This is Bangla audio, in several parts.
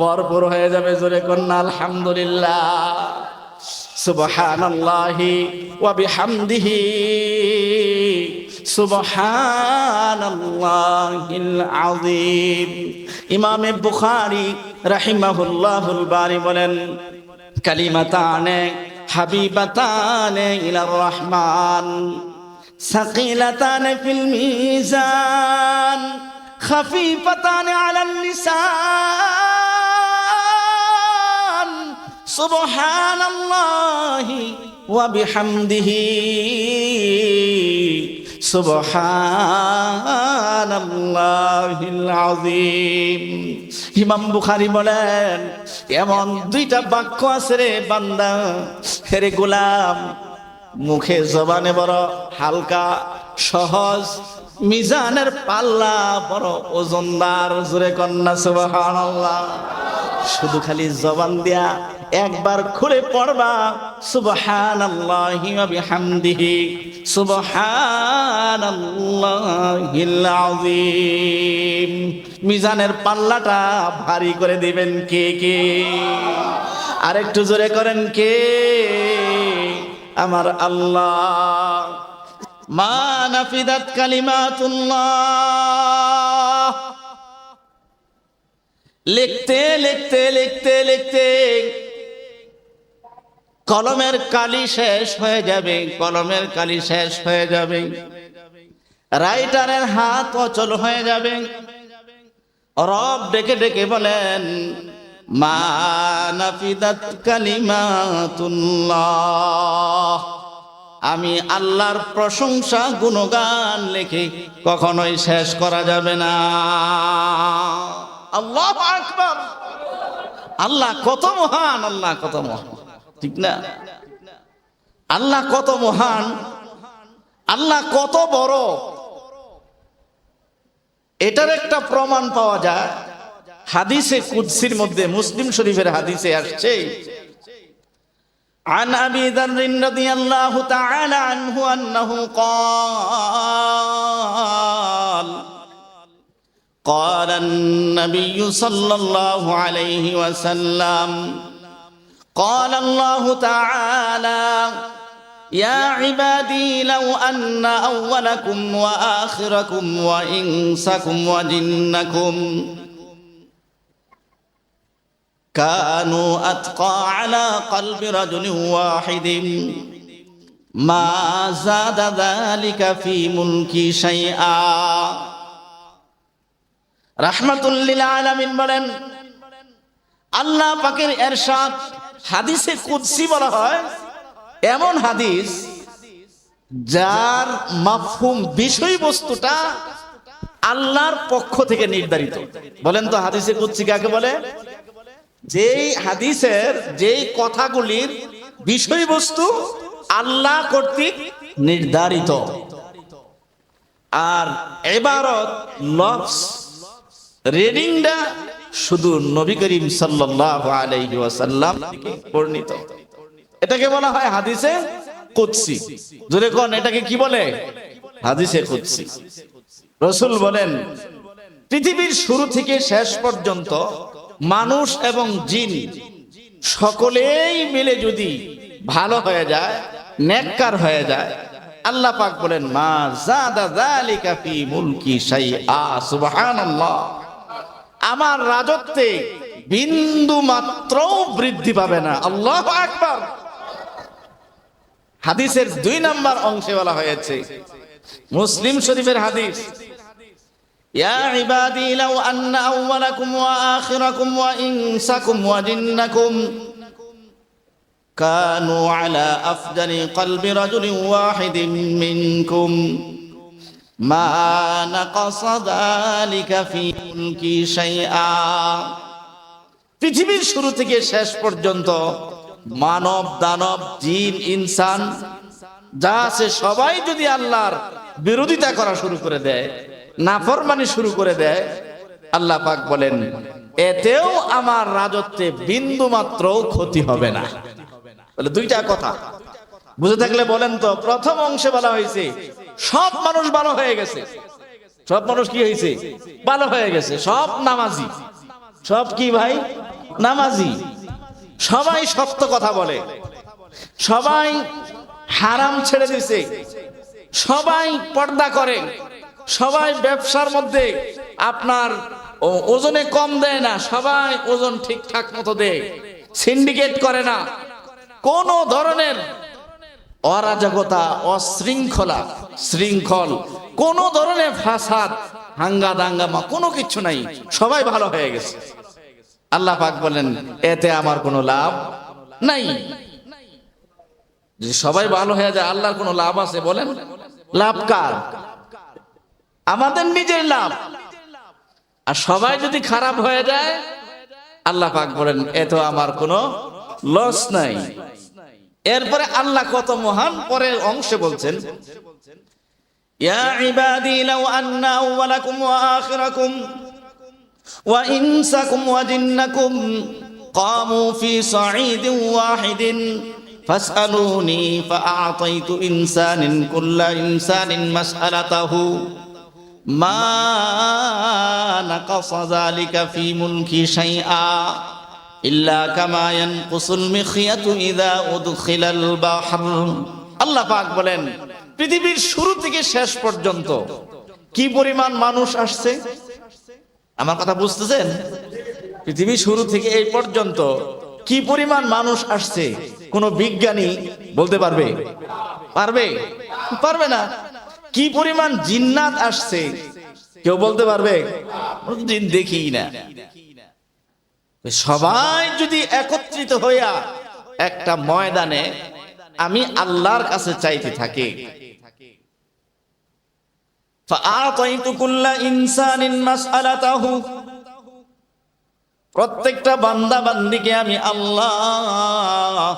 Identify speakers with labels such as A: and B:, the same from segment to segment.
A: ভরপুর হয়ে যাবে। জোরে কন্যা আলহামদুলিল্লাহ। সুবহানাল্লাহি ওয়া বিহামদিহি সুবহানাল্লাহিল আযীম। ইমামে বুখারী রাহিমাহুল্লাহুল বারী বলেন, কালিমাতানে হাবিবাতানে ইলার রহমান সাকিলাতানে ফিল মিজান খাফিফাতানে আলাল লিসান সুবহানাল্লাহি ওয়া বিহামদিহি সুবহানাল্লাহিল আযীম। ইমাম বুখারী বলেন, এমন দুইটা বাক্য আছে রে বান্দা, হে গোলাম, মুখে জবানে বড় হালকা সহজ, মিজানের পাল্লা বড় ওজনদার। জোরে কন্যা সুবহানাল্লাহ। শুধু খালি জবান দিয়া একবার খুলে পড়বা সুবহানাল্লাহি ওয়া বিহামদিহি সুবহানাল্লাহিল আযীম। মিজানের পাল্লাটা ভারী করে দিবেন কে কে? আরেকটু জোরে করেন কে? আমার আল্লাহ। মা নাফিদাত কালিমাতুল্লাহ। লিখতে লিখতে লিখতে লিখতে কলমের কালি শেষ হয়ে যাবে, কলমের কালি শেষ হয়ে যাবে, রাইটারের হাত অচল হয়ে যাবে। রব ডেকে ডেকে বলেন, মা নাফিদাত কালিমাতুল্লাহ। আমি আল্লাহর প্রশংসা গুণগান লিখে কখনোই শেষ করা যাবে না। আল্লাহু আকবার। আল্লাহ কত মহান, আল্লাহ কত মহান, ঠিক না? আল্লাহ কত মহান, আল্লাহ কত বড়, এটার একটা প্রমাণ পাওয়া যায় হাদিসে কুদসির মধ্যে। মুসলিম শরীফের হাদিসে আসছে, عن أبي ذر رضي الله تعالى عنه أنه قال قال النبي صلى الله عليه وسلم قال الله تعالى يا عبادي لو أن أولكم وآخركم وإنسكم وجنكم كانوا أتقى على قلب رجل واحد ما زاد ذلك في ملكي شيئا। রাহমাতুল লিল আলামিন বলেন, আল্লাহ পাকের ইরশাদ, হাদিসে কুদসি বলা হয় এমন হাদিস যার মাফহুম বিষয়বস্তুটা আল্লাহর পক্ষ থেকে নির্ধারিত। বলেন তো হাদিসে কুদসি কাকে বলে? যেই হাদিসের যেই কথাগুলির বিষয়বস্তু আল্লাহ কর্তৃক নির্ধারিত, আর ইবারত লফজ রিডিংটা শুধু নবী করিম সাল্লাল্লাহু আলাইহি ওয়াসাল্লাম থেকে বর্ণিত। এটাকে বলা হয় হাদিসে কুদসি। জোরে কোন, এটাকে কি বলে? হাদিসে কুদসি। রাসূল বলেন, পৃথিবীর শুরু থেকে শেষ পর্যন্ত মানুষ এবং জিন সকলেই মিলে যদি ভালো হয়ে যায়, নেককার হয়ে যায়, আল্লাহ পাক বলেন, মা জাদা যালিকা ফি মুলকি শাইআ। সুবহানাল্লাহ। আমার রাজত্বে বিন্দু মাত্র বৃদ্ধি পাবে না। আল্লাহু আকবার। হাদিসের 2 নম্বর অংশে বলা হয়েছে, মুসলিম শরীফের হাদিস, يا عبادي لو أن أولكم وآخركم وإنسكم وجنكم كانوا على أفجر قلب رجل واحد منكم ما نقص ذلك في ملكي شيئا। পৃথিবীর শুরু থেকে শেষ পর্যন্ত মানব, দানব, জিন, ইনসান যা আছে সবাই যদি আল্লাহর বিরোধিতা করা শুরু করে দেয়, নাফরমানি শুরু করে দেয়, আল্লাহ পাক বলেন এতেও আমার রাজত্বে বিন্দু মাত্র ক্ষতি হবে না। বলে 2টা কথা বুঝে থাকলে বলেন তো। প্রথম অংশে বলা হয়েছে সব মানুষ ভালো হয়ে গেছে, সব মানুষ কি হয়েছে? ভালো হয়ে গেছে, সব নামাজি, সব কি ভাই? নামাজি। সবাই সত্য কথা বলে, সবাই হারাম ছেড়ে দিছে, সবাই পর্দা করে, সবাই ব্যবসার মধ্যে আপনার ওজনে কম দেয় না, সবাই ওজন ঠিকঠাক মতো দেয়, সিন্ডিকেট করে না, কোন ধরনের অরাজকতা, অশৃঙ্খলা, শৃঙ্খল, কোন ধরনের ফাসাদ, হাঙ্গা দাঙ্গামা কোনো কিছু নাই, সবাই ভালো হয়ে গেছে। আল্লাহ পাক বলেন এতে আমার কোনো লাভ নাই। যদি সবাই ভালো হয়ে যায় আল্লাহর কোনো লাভ আছে বলেন? লাভ কার? আমাদের নিজের লাভ। আর সবাই যদি খারাপ হয়ে যায় আল্লাহ পাক বলেন এতে আমার কোনো লস নাই। এরপরে আল্লাহ কত মহান, পরের অংশে বলছেন ইয়া ইবাদি লাউ আন্না আউওয়ালাকুম ওয়া আখিরাকুম ওয়া ইনসাকুম ওয়া জিন্নাকুম কামু ফি সাঈদিন ওয়াহিদিন ফাসআলুনি ফাআতাইতু ইনসানিন কুল্লা ইনসানিন মাসআলাতাহু মা নাকাসা যালিকা ফি মুলকি শাইআ ইল্লা কামা ইয়ানকুসুল মিখিয়াতু ইযা উদখিলাল বাহর। আল্লাহ পাক বলেন পৃথিবীর শুরু থেকে শেষ পর্যন্ত কি পরিমাণ মানুষ আসছে, আমার কথা বুঝতেছেন? পৃথিবীর শুরু থেকে এই পর্যন্ত কি পরিমাণ মানুষ আসছে কোন বিজ্ঞানী বলতে পারবে? পারবে? পারবে না। কি পরিমাণ জিন্নাত আসছে কেউ বলতে পারবে? দিন দেখি না। সবাই যদি একত্রিত হইয়া একটা ময়দানে আমি আল্লাহর কাছে চাইতে থাকি, ফাআতাইতু কুল্লা ইনসানিন মাসআলাতাহু, প্রত্যেকটা বান্দা বান্দিকে আমি আল্লাহ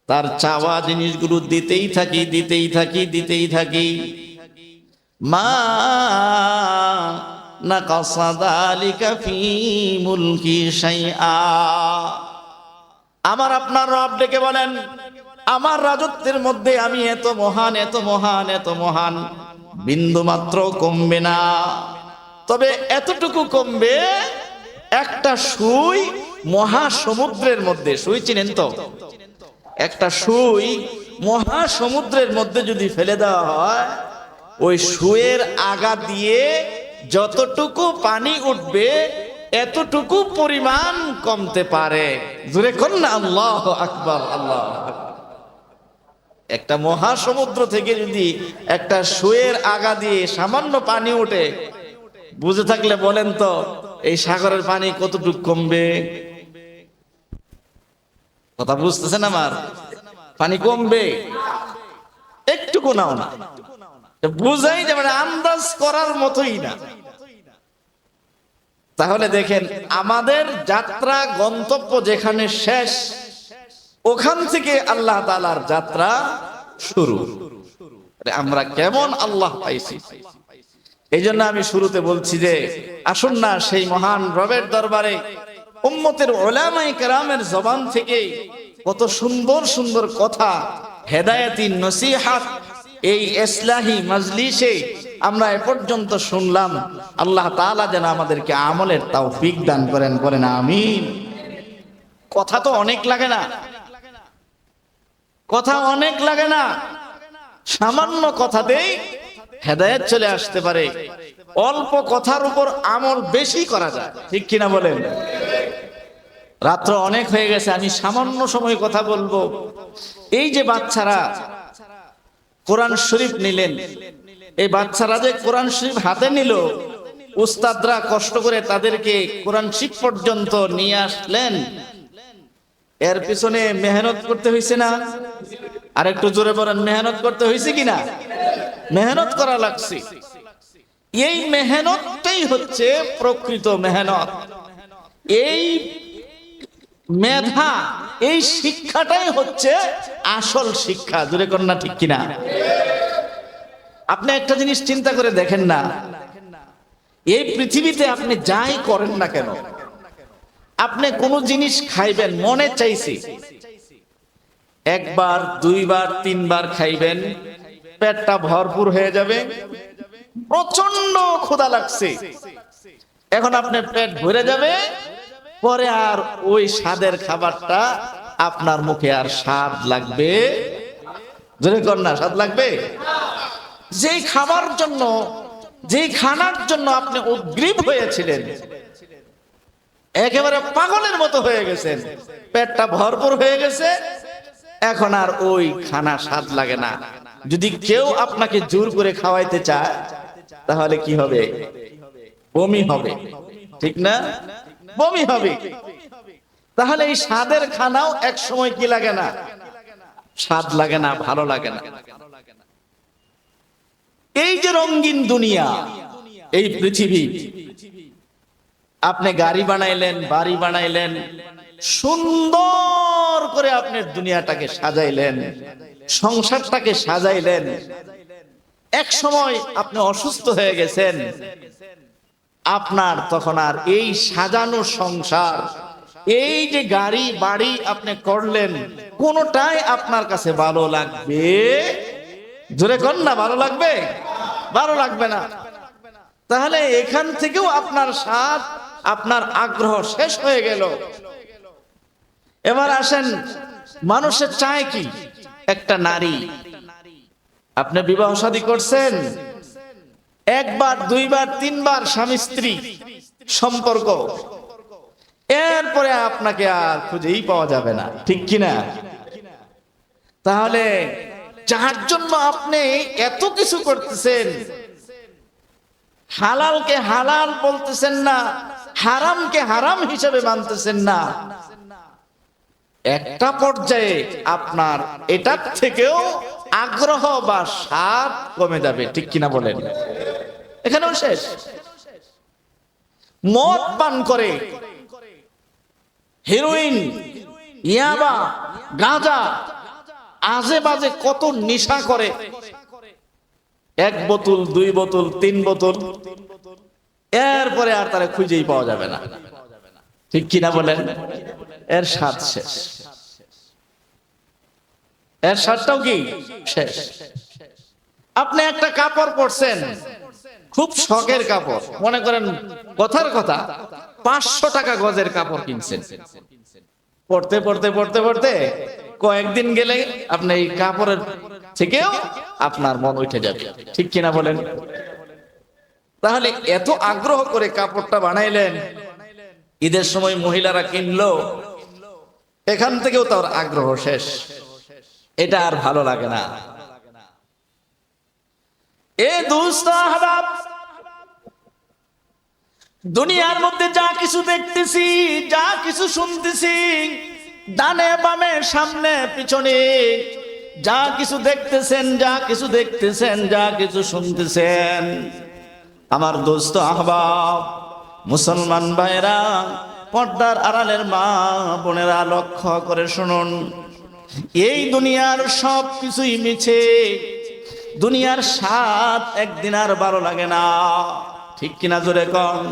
A: তার চাওয়া জিনিসগুলো দিতেই থাকি, দিতেই থাকি, দিতেই থাকি। মা নাকাসা যালিকা ফি মুলকি শাইআ। আমার আপনার রব ডেকে বলেন আমার রাজত্বের মধ্যে আমি এত মহান, এত মহান, এত মহান, বিন্দু মাত্র কমবে না। তবে এতটুকু কমবে, একটা সুই মহাসমুদ্রের মধ্যে, সুই চিনেন তো? একটা সুই মহাসমুদ্রের মধ্যে যদি ফেলে দেওয়া হয়, ওই সুয়ের আগা দিয়ে যতটুকু পানি উঠবে এতটুকু পরিমাণ কমতে পারে। জোরে কোন না আল্লাহু আকবার, আল্লাহু আকবার। একটা মহাসমুদ্র থেকে যদি একটা সুয়ের আগা দিয়ে সামান্য পানি ওঠে, বুঝে থাকলে বলেন তো এই সাগরের পানি কতটুকু কমবে? কথা বুঝতেছেন আমার? পানি কমবে একটুকু নাও না, বুঝাই যাবে, আন্দাজ করার মতোই না। তাহলে দেখেন আমাদের যাত্রা গন্তব্য যেখানে শেষ, ওখান থেকে আল্লাহ তাআলার যাত্রা শুরু। আমরা কেমন আল্লাহ পাইছি। এই জন্য আমি শুরুতে বলছি যে আসুন না সেই মহান রবের দরবারে উম্মতের উলামায়ে কেরামের জবান থেকে কত সুন্দর সুন্দর কথা, হেদায়েতি নসিহত এই ইসলাহি মাজলিসে আমরা এ পর্যন্ত শুনলাম। আল্লাহ তাআলা যেন আমাদেরকে আমলের তৌফিক দান করেন, বলেন আমিন। কথা তো অনেক লাগে না, কথা অনেক লাগে না, সামান্য কথাতেই হেদায়েত চলে আসতে পারে। অল্প কথার উপর আমল বেশি করা যায়, ঠিক কিনা বলেন? রাত্র অনেক হয়ে গেছে, আমি সামান্য সময় কথা বলবো। এই যে বাচ্চারা কোরআন শরীফ নিলেন, এই বাচ্চারা যে কোরআন শরীফ হাতে নিল, উস্তাদরা কষ্ট করে তাদেরকে কোরআন শরীফ পর্যন্ত নিয়ে আসলেন, এর পিছনে মেহনত করতে হয়েছে না? আর একটু জোরে বলেন, মেহনত করতে হয়েছে কিনা? মেহনত করা লাগছে। এই মেহনতটাই হচ্ছে প্রকৃত মেহনত। এই মেধা, এই শিক্ষাটাই হচ্ছে আসল শিক্ষা। জোরে কর না, ঠিক কিনা? আপনি একটা জিনিস চিন্তা করে দেখেন না, এই পৃথিবীতে আপনি যাই করেন না কেন, আপনি কোন জিনিস খাইবেন, মনে চাইছে, একবার, দুইবার, তিনবার খাইবেন, পেটটা ভরপুর হয়ে যাবে, প্রচন্ড ক্ষুধা লাগছে, এখন আপনার পেট ভরে যাবে, পরে আর ওই স্বাদের খাবারটা আপনার মুখে আর স্বাদ লাগবে, জোরে কর না, স্বাদ লাগবে? যেই খাবার জন্য, যেই খানার জন্য আপনি উদ্গ্রীব হয়েছিলেন, একেবারে পাগলের মতো হয়ে গেছেন, পেটটা ভরপুর হয়ে গেছে, এখন আর ওই খানা স্বাদ লাগে না। যদি কেউ আপনাকে জোর করে খাওয়াইতে চায় তাহলে কি হবে? বমি হবে, ঠিক না? বমি হবে। তাহলে এই স্বাদের খানাও এক সময় কি লাগে না? স্বাদ লাগে না, ভালো লাগে না। এই যে রঙিন দুনিয়া, এই পৃথিবী, আপনি গাড়ি বানাইলেন, বাড়ি বানাইলেন, সুন্দর করে আপনি দুনিয়াটাকে সাজাইলেন, সংসারটাকে সাজাইলেন, এক সময় আপনি অসুস্থ হয়ে গেছেন, আপনার তখন আর এই সাজানো সংসার, এই যে গাড়ি বাড়ি আপনি করলেন, কোনটাই আপনার কাছে ভালো লাগবে? জোরে কর না, ভালো লাগবে? ভালো লাগবে না। তাহলে এখান থেকেও আপনার স্বাদ, আপনার আগ্রহ শেষ হয়ে গেল। এবার আসেন, মানুষের চায় কি? একটা নারী। আপনি বিবাহ শাদী করছেন, একবার দুইবার তিনবার স্বামী স্ত্রী সম্পর্ক, এরপরে আপনাকে আর খুঁজেই পাওয়া যাবে না, ঠিক কিনা? তাহলে যার জন্য আপনি এত কিছু করতেছেন, হালালকে হালাল বলতেছেন না, হারামকে হারাম হিসেবে মানতেছেন না, একটা পর্যায়ে আপনার এটার থেকেও আগ্রহ বা স্বাদ কমে যাবে, ঠিক কিনা বলেন? এখানেও শেষ। মদ পান করে, হেরোইন, ইয়াবা, গাঁজা, আজে বাজে কত নেশা করে, এক বোতল, দুই বোতল, তিন বোতল, এরপরে আর তারা খুঁজেই পাওয়া যাবে না, ঠিক কিনা বলেন? এর স্বাদ শেষ, এর স্বাদটাও কি শেষ। আপনি একটা কাপড় পরছেন, খুব শখের কাপড়, মনে করেন কথার কথা 500 টাকা গজের কাপড় কিনছেন, পড়তে পড়তে পড়তে পড়তে কয়েকদিন গেলে আপনি এই কাপড়ের থেকেও আপনার মন উঠে যাবে, ঠিক কিনা বলেন? তাহলে এত আগ্রহ করে কাপড়টা বানাইলেন, ঈদের সময় মহিলারা কিনলো, এখান থেকেও তার আগ্রহ শেষ, এটা আর ভালো লাগে না। এ দোস্ত আহবাব, দুনিয়ার মধ্যে যা কিছু দেখতেছি, যা কিছু শুনতেছি, ডানে বামে সামনে পিছনে যা কিছু দেখতেছেন, যা কিছু দেখতেছেন, যা কিছু শুনতেছেন, আমার দোস্ত আহবাব, মুসলমান ভাইরা, পর্দার আড়ালের মা বোনেরা, লক্ষ্য করে শুনুন, এই দুনিয়ার সব কিছুই মিছে, দুনিয়ার স্বাদ একদিন আর ভালো লাগে না, ঠিক কিনা জোরে কন?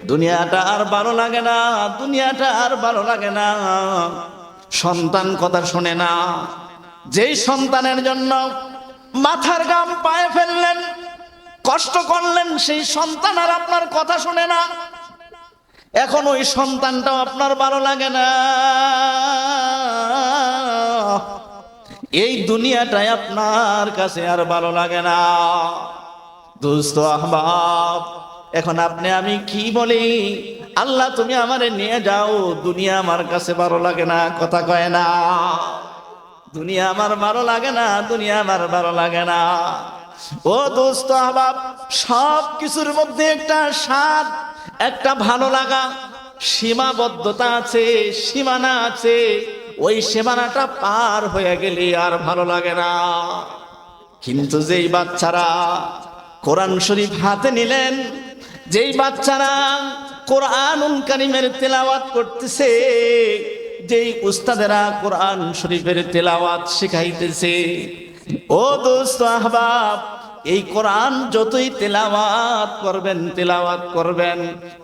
A: দুনিয়াটা আর ভালো লাগে না, দুনিয়াটা আর ভালো লাগে না। সন্তান কথা শোনে না, যেই সন্তানের জন্য মাথার ঘাম পায়ে ফেললেন, কষ্ট করলেন, সেই সন্তান আর আপনার কথা শোনে না, এখন ওই সন্তানটাও আপনার ভালো লাগে না। এই দুনিয়াটাই আপনার কাছে আর ভালো লাগে না। দোস্ত আহবাব, এখন আপনি আমি কি বলি? আল্লাহ তুমি আমারে নিয়ে যাও, দুনিয়া আমার কাছে ভালো লাগে না, কথা কয় না, দুনিয়া আমার ভালো লাগে না, দুনিয়া আমার ভালো লাগে না। ও দোস্ত আহবাব, সব কিছুর মধ্যে একটা স্বাদ, একটা ভালো লাগা, সীমাবদ্ধতা আছে, সীমানা আছে, ওই সীমানাটা পার হয়ে গেলে আর ভালো লাগে না। কিন্তু যেই বাচ্চারা কোরআন শরীফ হাতে নিলেন, যেই বাচ্চারা কোরআনুল কারীমের তেলাওয়াত করতেছে, যেই উস্তাদেরা কোরআন শরীফের তেলাওয়াত শিখাইতেছে, ও দোস্ত আহবাব, এই কোরআন যতই তেলাওয়াত করবেন,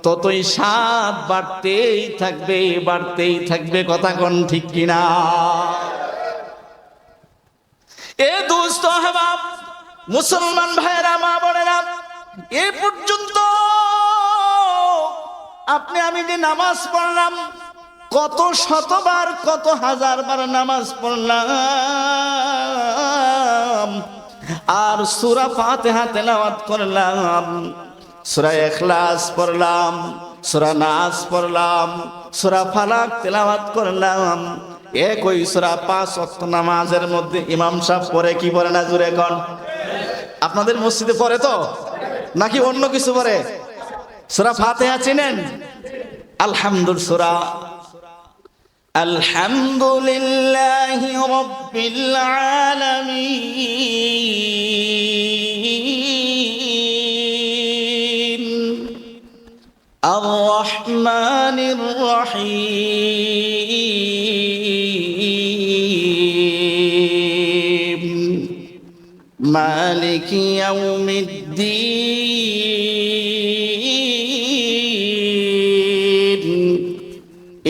A: ততই স্বাদ বাড়তেই থাকবে, বাড়তেই থাকবে, কথা কোন ঠিক কিনা? এ দোস্ত মুসলমান ভাইয়েরা, মা বোনেরা, এ পর্যন্ত আপনি আমি যে নামাজ পড়লাম, কত শতবার কত হাজারবার নামাজ পড়লাম, আর সূরা ফাতিহা তেলাওয়াত করলাম, সূরা ইখলাস পড়লাম, সূরা নাস পড়লাম, সূরা ফালাক তেলাওয়াত করলাম। একই সূরা 5 ওয়াক্ত নামাজের মধ্যে ইমাম সাহেব পড়ে কি পড়ে না জোরে কোন? আপনাদের মসজিদে পড়ে তো নাকি অন্য কিছু পড়ে? সূরা ফাতিহা চিনেন? আলহামদুলিল্লাহ সূরা আলহামদুলিল্লাহি রাব্বিল আলামিন আর রহমানির রহিম মালিকি ইয়াউমিদ্দিন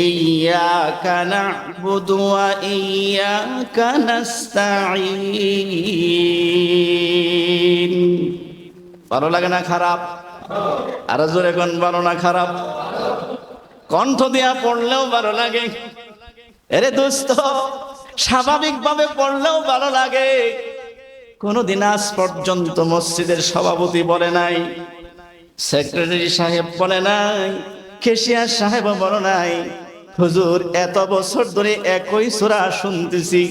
A: ইয়্যাকা না'বুদু ওয়া ইয়্যাকা নাস্তাঈন। ভালো লাগে না খারাপ? আর জোরে কোন ভালো না খারাপ? কণ্ঠ দিয়া পড়লেও ভালো লাগে। আরে দোস্ত, স্বাভাবিকভাবে পড়লেও ভালো লাগে। কোনদিন আজ পর্যন্ত মসজিদের সভাপতি বলে নাই, সেক্রেটারি সাহেব বলে নাই, কেশিয়ার সাহেব বলে নাই, হুজুর এত বছর ধরে একই সূরা শুনতেছি,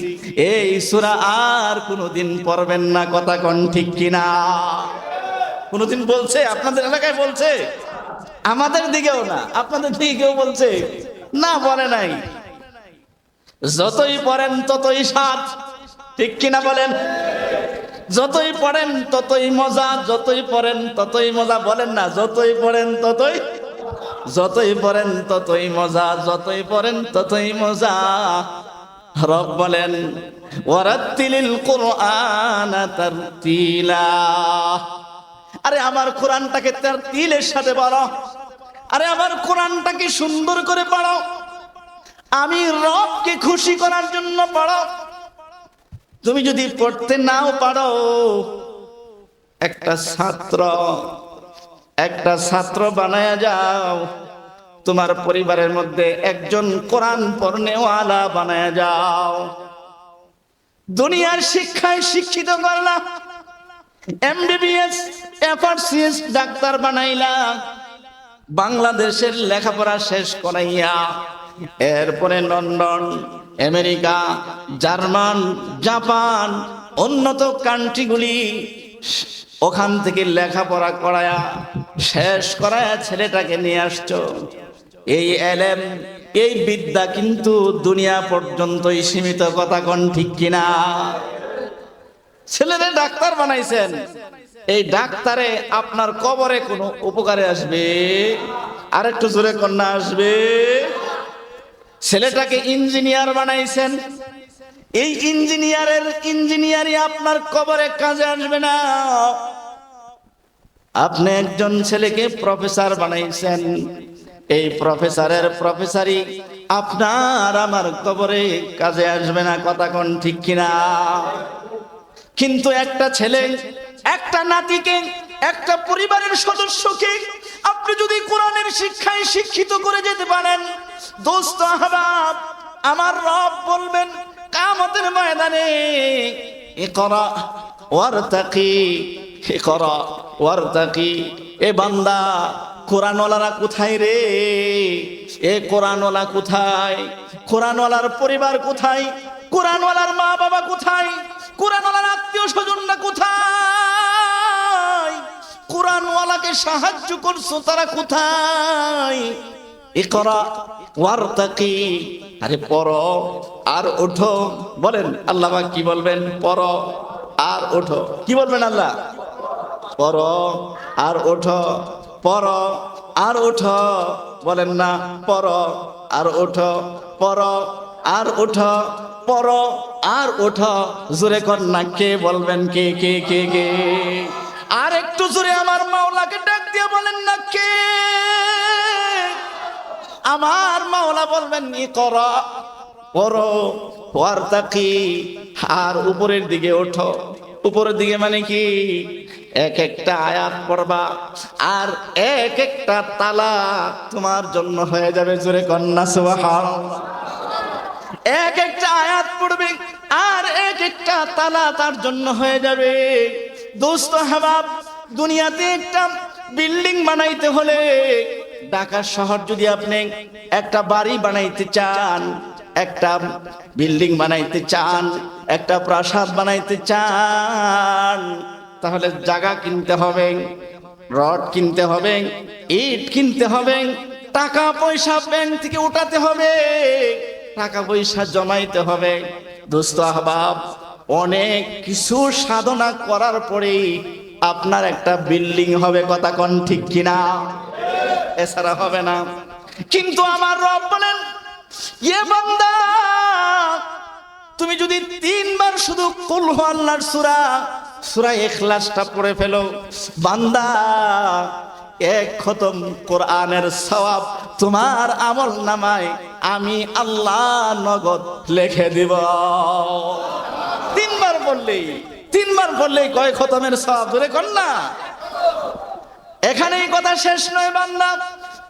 A: এই সূরা আর কোনদিন পড়বেন না, কথা কোন ঠিক কিনা? কোনদিন বলছে? আপনাদের এলাকায় বলছে? আমাদের দিকেও না, আপনাদের দিকে কেউ বলছে না? বলে নাই। যতই পড়েন ততই স্বাদ, ঠিক কিনা বলেন? যতই পড়েন ততই মজা, যতই পড়েন ততই মজা। বলেন না যতই পড়েন ততই, যতই পড়েন ততই মজা, যতই পড়েন ততই মজা। রব বলেন ওয়ারাত্তিলিল কুরআনা তারতিলা। আরে আমার কোরআনটাকে তারতিলের সাথে পড়ো, আরে আমার কোরআনটাকে সুন্দর করে পড়ো, আমি রবকে খুশি করার জন্য পড়ো। তুমি যদি পড়তে নাও পারো, একটা ছাত্র বানায়া যাও, তোমার পরিবারের মধ্যে একজন কোরআন পড়নেওয়ালা বানায়া যাও। দুনিয়ার শিক্ষায় শিক্ষিত করলা, এমবিবিএস এফআরসিএস ডাক্তার বানাইলা, বাংলাদেশের লেখাপড়া শেষ করাইয়া এরপরে লন্ডন, আমেরিকা, জার্মান, জাপান, উন্নত কান্ট্রিগুলি, ওখান থেকে লেখাপড়া করায়া শেষ করায়া ছেলেটাকে নিয়ে আসছো। এই এলেম, এই বিদ্যা কিন্তু দুনিয়া পর্যন্তই সীমিত, কথা কোন ঠিক কিনা? ছেলেদের ডাক্তার বানাইছেন, এই ডাক্তারে আপনার কবরে কোনো উপকারে আসবে? আরেকটু জোরে কন্যা আসবে? ছেলেটাকে ইঞ্জিনিয়ার বানাইছেন, এই ইঞ্জিনিয়ারই আপনার কবরে কাজে আসবে না। আপনি একজন ছেলেকে প্রফেসর বানাইছেন, এই প্রফেসরের প্রফেসরই আপনার আমার কবরে কাজে আসবে না, কথা কোন ঠিক কিনা? কিন্তু একটা ছেলে, একটা নাতিকে, একটা পরিবারের সদস্যকে আপনি যদি কোরআনের শিক্ষায় শিক্ষিত করে যেতে পারেন, দোস্ত আহবাব, আমার রব বলবেন কিয়ামতের ময়দানে ইকরা ওয়ারতাকি, ইকরা ওয়ারতাকি। এ বান্দা, কোরআনওয়ালারা কোথায় রে? এ কোরআনওয়ালা কোথায়? কোরআনওয়ালার পরিবার কোথায়? কোরআনওয়ালার মা বাবা কোথায়? কোরআনওয়ালার আত্মীয় স্বজনরা কোথায়? কোরআনওয়ালাকে সাহায্য করছো তারা কোথায়? ইকরা ওয়ারতাকি, আরে পড়ো আর ওঠো। বলেন আল্লাহ পাক কি বলবেন? পড়ো আর ওঠো। কি বলবেন আল্লাহ? পড়ো আর ওঠো, পড়ো আর ওঠো। বলেন না পড়ো আর ওঠো, পড়ো আর ওঠো, পড়ো আর ওঠো। জোরে কর না, কে বলবেন? কে কে কে কে? আর একটু জোরে আমার মাওলাকে ডাক দিয়ে বলেন না কে? আমার মাওলা বলবেন ইকরা, পড়ো, ওয়ারতাকি, আর উপরের দিকে ওঠো। উপরের দিকে মানে কি? এক একটা আয়াত পড়বা আর এক একটা তালা তোমার জন্য হয়ে যাবে, জোরে কন্যা সুবহানাল্লাহ। এক একটা আয়াত পড়বে আর এক একটা তালা তার জন্য হয়ে যাবে। দোস্ত হাবাব, দুনিয়াতে একটা বিল্ডিং বানাইতে হলে, ঢাকা শহর যদি আপনি একটা বাড়ি বানাইতে চান, একটা বিল্ডিং বানাইতে চান, একটা প্রাসাদ বানাইতে চান, তাহলে জায়গা কিনতে হবে, রড কিনতে হবে, ইট কিনতে হবে, টাকা পয়সা ব্যাংক থেকে উঠাতে হবে, টাকা পয়সা জমাইতে হবে। দোস্ত আহবাব, অনেক কিছু সাধনা করার পরে আপনার একটা বিল্ডিং হবে, কথা কোন ঠিক কিনা? এছাড়া হবে না। কিন্তু আমার রব বলেন, ইয়ে বান্দা, তুমি যদি 3 বার শুধু কুল হু আল্লাহর সূরা ইখলাসটা পড়ে ফেলো, বান্দা, 1 খতম কোরআনের সওয়াব তোমার আমল নামায় আমি আল্লাহ নগদ লিখে দিব। 3 বার পড়লেই কয় খতমের সওয়াব, ধরে কোন না? এখানেই কথা শেষ নয় বান্দা।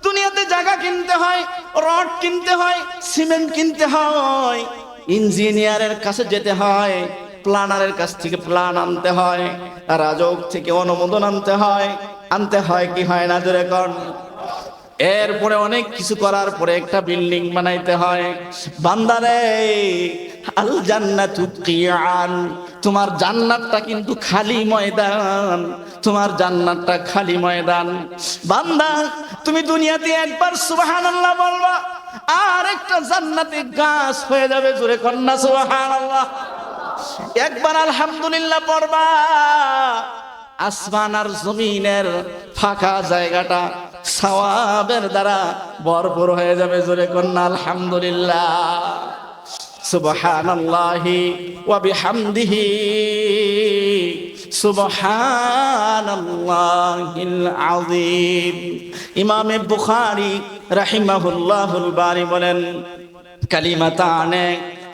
A: দুনিয়াতে জায়গা কিনতে হয়, রড কিনতে হয়, সিমেন্ট কিনতে হয়, ইঞ্জিনিয়ারের কাছে যেতে হয়, প্ল্যানারের কাছ থেকে প্ল্যান আনতে হয়, রাজক থেকে অনুমোদন আনতে হয় কি হয় না, জোরে কোন? এরপরে অনেক কিছু করার পরে একটা বিল্ডিং বানাইতে হয়। বান্দারে, আল জান্নাতু কিয়ান, তোমার জান্নাতটা কিন্তু খালি ময়দান, তোমার জান্নাতটা খালি ময়দান। বান্দা, তুমি দুনিয়াতে একবার সুবহানাল্লাহ বলবা আর একটা জান্নাতে গাছ হয়ে যাবে, জোরে কন্যা সুবহানাল্লাহ। একবার আলহামদুলিল্লাহ পড়বা, আসমান আর জমিনের ফাঁকা জায়গাটা সওয়াবের দ্বারা ভরপুর হয়ে যাবে, জোরে কন্যা আলহামদুলিল্লাহ। সুবহানাল্লাহি ওয়া বিহামদিহি, সুবহানাল্লাহিল আযীম। ইমামে বুখারী রাহিমাহুল্লাহুল বারী বলেন, কালিমাতানে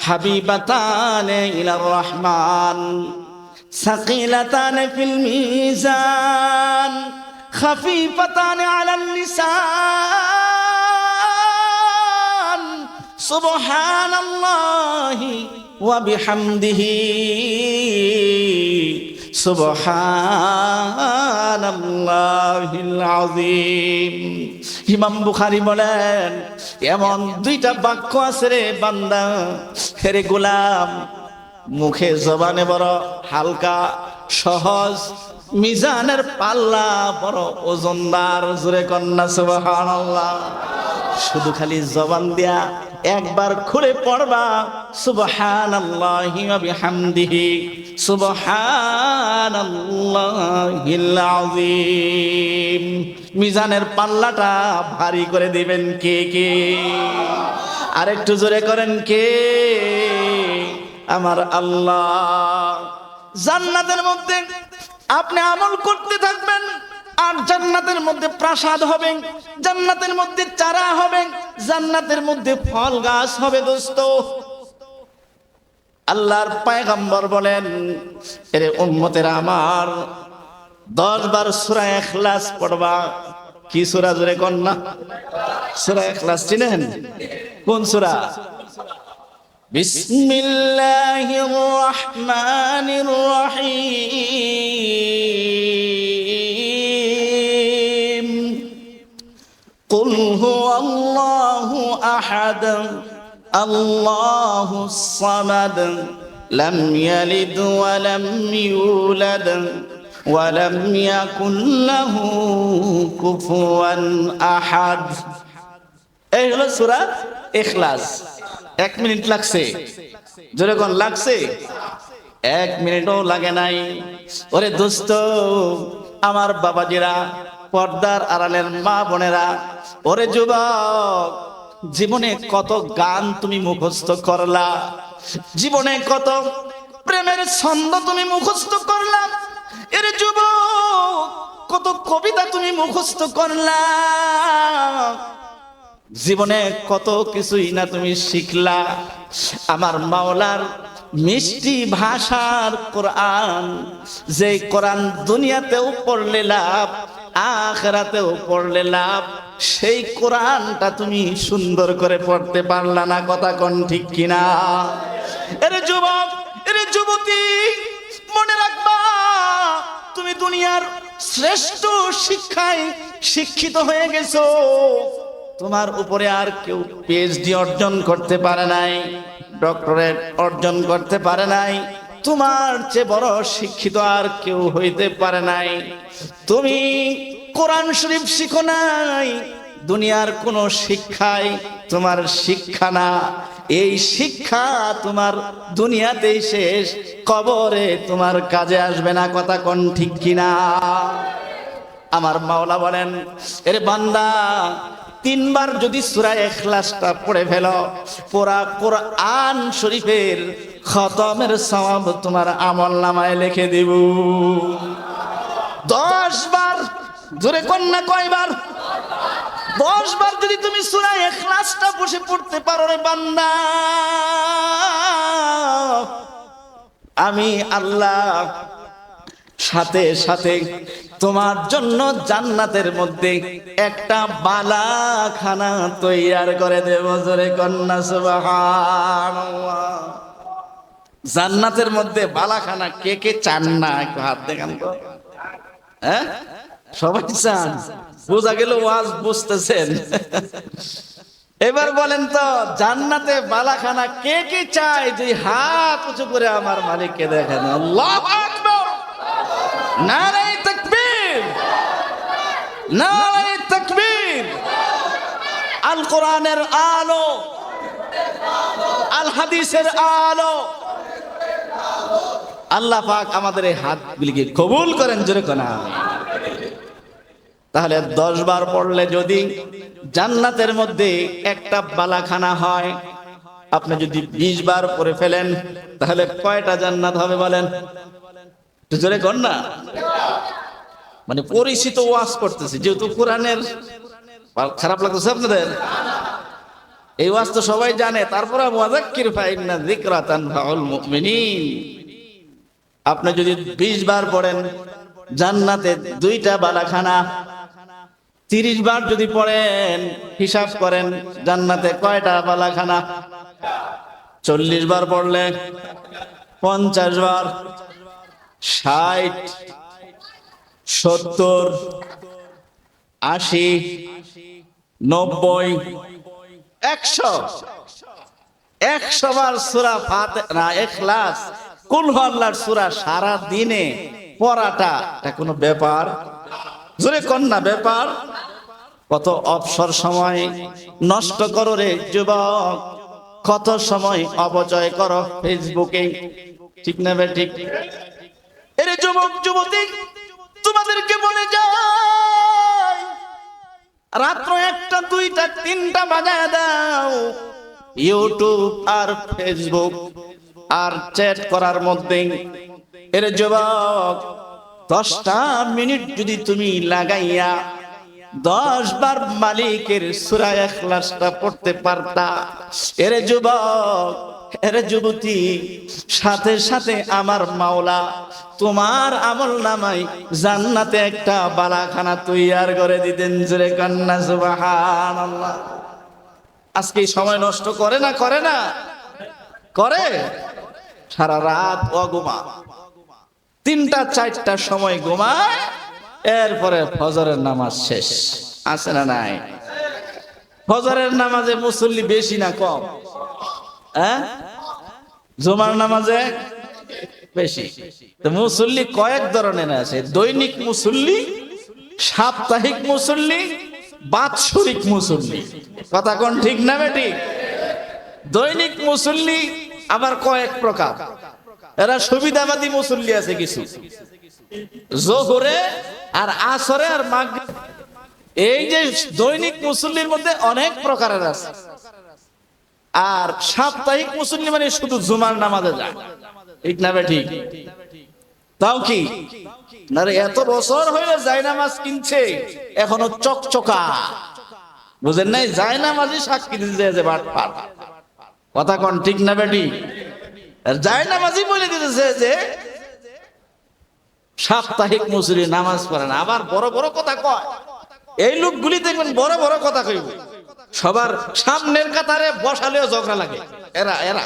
A: হাবিবাতানে ইলার রহমান, সাকিলাতানে ফিল মিজান, খাফিফাতানে আলাল লিসান, সুবহানাল্লাহি ওয়া বিহামদিহি, সুবহানাল্লাহিল আযীম। ইমাম বুখারী বলেন, এমন 2টা বাক্য আছে রে বান্দা, রে গোলাম, মুখে জবানে বড় হালকা সহজ, মিজানের পাল্লা বড় ওজনদার, জোরে কন্যা সুবহানাল্লাহ। শুধু খালি জবান দিয়া একবার খুলে পড়বা, সুবহানাল্লাহি ওয়া বিহামদিহি, সুবহানাল্লাহিল আযীম। মিজানের পাল্লাটা ভারী করে দিবেন কে কে? আরেকটু জোরে করেন, কে? আমার আল্লাহ। জান্নাতের মধ্যে আপনি আমল করতে থাকবেন, আর জান্নাতের মধ্যে প্রাসাদ হবে, জান্নাতের মধ্যে চারা হবে, জান্নাতের মধ্যে ফল গাছ হবে। দোস্ত, আল্লাহর পয়গম্বর বলেন, এরে উম্মতেরা আমার, 10 বার সূরা ইখলাস পড়বা। কি সূরা, জোরে কোন না? সূরা ইখলাস চিনেন? কোন সূরা? বিসমিল্লাহির রহমানির রহিম। কুল হুয়াল্লাহু আহাদ, আল্লাহুস সামাদ, লাম ইয়ালিদ ওয়া লাম ইউলাদ ওয়া লাম ইয়াকুল লাহু কুফুয়ান আহাদ। এই হলো সূরা ইখলাস। 1 মিনিট লাগছে, জোরে কোন লাগছে? 1 মিনিটও লাগে নাই। ওরে দোস্ত, আমার বাবাজিরা, পর্দার আড়ালের মা বোনেরা, ওরে যুবক, জীবনে কত গান তুমি মুখস্থ করলা, জীবনে কত প্রেমের ছন্দ তুমি মুখস্থ করলা, এর যুবক কত কবিতা তুমি মুখস্থ করলা, জীবনে কত কিছুই না তুমি শিখলা। আমার মাওলার মিষ্টি ভাষার কোরআন, যে কোরআন দুনিয়াতেও পড়লে লাভ, আখিরাতেও পড়লে লাভ, সেই কোরআনটা তুমি সুন্দর করে পড়তে পারলা না। কথা কোন ঠিক কিনা? এরে যুবক, এরে যুবতী, মনে রাখবা, তুমি দুনিয়ার শ্রেষ্ঠ শিক্ষায় শিক্ষিত হয়ে গেছো। তোমার উপরে আর কেউ পিএইচডি অর্জন করতে পারে নাই, ডক্টরেট অর্জন করতে পারে নাই, তোমার চেয়ে বড় শিক্ষিত আর কেউ হইতে পারে নাই। তুমি কোরআন শরীফ শিখো নাই, দুনিয়ার কোন শিক্ষাই তোমার শিক্ষা না। এই শিক্ষা তোমার দুনিয়াতেই শেষ, কবরে তোমার কাজে আসবে না। কথা কোন ঠিক কিনা? আমার মাওলা বলেন, এর বান্দা, 3 বার যদি সূরা ইখলাসটা পড়ে ফেলো, পুরা কোরআন শরীফের খতমের সওয়াব তোমার আমলনামায় লিখে দেব। 10 বার, জোরে কোন না কয়বার? 10 বার যদি তুমি সূরা ইখলাসটা বসে পড়তে পারো রে বান্দা, আমি আল্লাহ সাথে সাথে তোমার জন্য জান্নাতের মধ্যে একটা বালাখানা তৈয়ার করে দেব। জোরে কন্যা সুবহানাল্লাহ। জান্নাতের মধ্যে বালাখানা কে কে চান না? একটু হাত দেখান তো। হ্যাঁ, সবাই চান। বোঝা গেল ওয়াজ বুঝতেছেন। এবার বলেন তো, জান্নাতে বালাখানা কে কে চায়? যে হাত উঁচু করে আমার মালিককে দেখেন। আল্লাহু আকবার, নারে তাকবীর, নারে তাকবীর। আল কোরআনের আলো, আল হাদিসের আলো, আল্লাহ পাক আমাদের এই হাতগুলিকে কবুল করেন। জোরে কোন আমিন। তাহলে 10 বার পড়লে যদি জান্নাতের মধ্যে একটা বালাখানা হয়, আপনি যদি 20 বার পড়ে ফেলেন, তাহলে কয়টা জান্নাত হবে বলেন? জোরে কোন না। মানে পরিচিত ওয়াজ করতেছি, যেহেতু কোরআনের। খারাপ লাগতেছে আপনাদের? এই ওয়াজ তো সবাই জানে, তারপরে মুযাক্কির ফাইন্না যিকরা তানফাউল মুমিনিন। আপনি যদি 20 বার পড়েন, জান্নাতে 2টা বালাখানা। 30 বার যদি পড়েন, হিসাব করেন জান্নাতে কয়টা বালাখানা? 40 বার পড়লে 50 বার, 60, 70, 80, 90, 100 বার সূরা ফাতিহা, ইখলাস, কুল হুয়াল্লাহর সূরা সারা দিনে পড়াটা এটা কোনো ব্যাপার? জোরে কোন না ব্যাপার? কত অবসর সময় নষ্ট করো রে যুবক, কত সময় অপচয় করো ফেসবুকে, ঠিক না বে ঠিক? এরে যুবক যুবতী, তোমাদেরকে বলে যাই, রাত্র 1টা 2টা 3টা বাজায় দাও ইউটিউব আর ফেসবুক আর চ্যাট করার মধ্যে। এর যুবক, 10টা মিনিট যদি তুমি লাগাইয়া 10 বার মালিকের সূরা ইখলাসটা পড়তে পারতা, এর যুবক, এর যুবতী, সাথে সাথে আমার মাওলা তোমার আমলনামায় জান্নাতে একটা বালাখানা তৈয়ার করে দিতেন। জোরে কান্না সুবহানাল্লাহ। আজকে সময় নষ্ট করে না? করে না? করে। সারা রাত অঘুমা, 3টা 4টার সময় ঘুমায়, এরপরে ফজরের নামাজ শেষ। আছে না নাই? ফজরের নামাজে মুসল্লি বেশি না কম? হ্যাঁ, জুমার নামাজে বেশি। তো মুসল্লি কয়েক ধরনের আছে: দৈনিক মুসল্লি, সাপ্তাহিক মুসল্লি, বাৎসরিক মুসল্লি। কথা কোন ঠিক না বেটি? দৈনিক মুসল্লি আবার কয়েক প্রকার। এরা সুবিধাবাদী মুসল্লি আছে কিছু, যোহরে আর আসরে আর মাগরিব। এই যে দৈনিক মুসল্লির মধ্যে অনেক প্রকারের আছে। আর সাপ্তাহিক মুসল্লি মানে শুধু জুমার নামাজে যায়, ঠিক না বেটি? তাও কি না রে, এত বছর হইলে জায়নামাজ কিনছে, এখনো চকচকা। বুঝেন নাই? জায়নামাজই সাক্ষী দিতে যে বাটপার। কথা কোন ঠিক না বেটি? আর জায়নামাজি বলে দিতেছে যে সাপ্তাহিক মুসল্লি নামাজ পড়ে না, আবার বড় বড় কথা কয়। এই লোকগুলি দেখবেন বড় বড় কথা কইব, সবার সামনের কাতারে বসালেও ঝগড়া লাগে। এরা এরা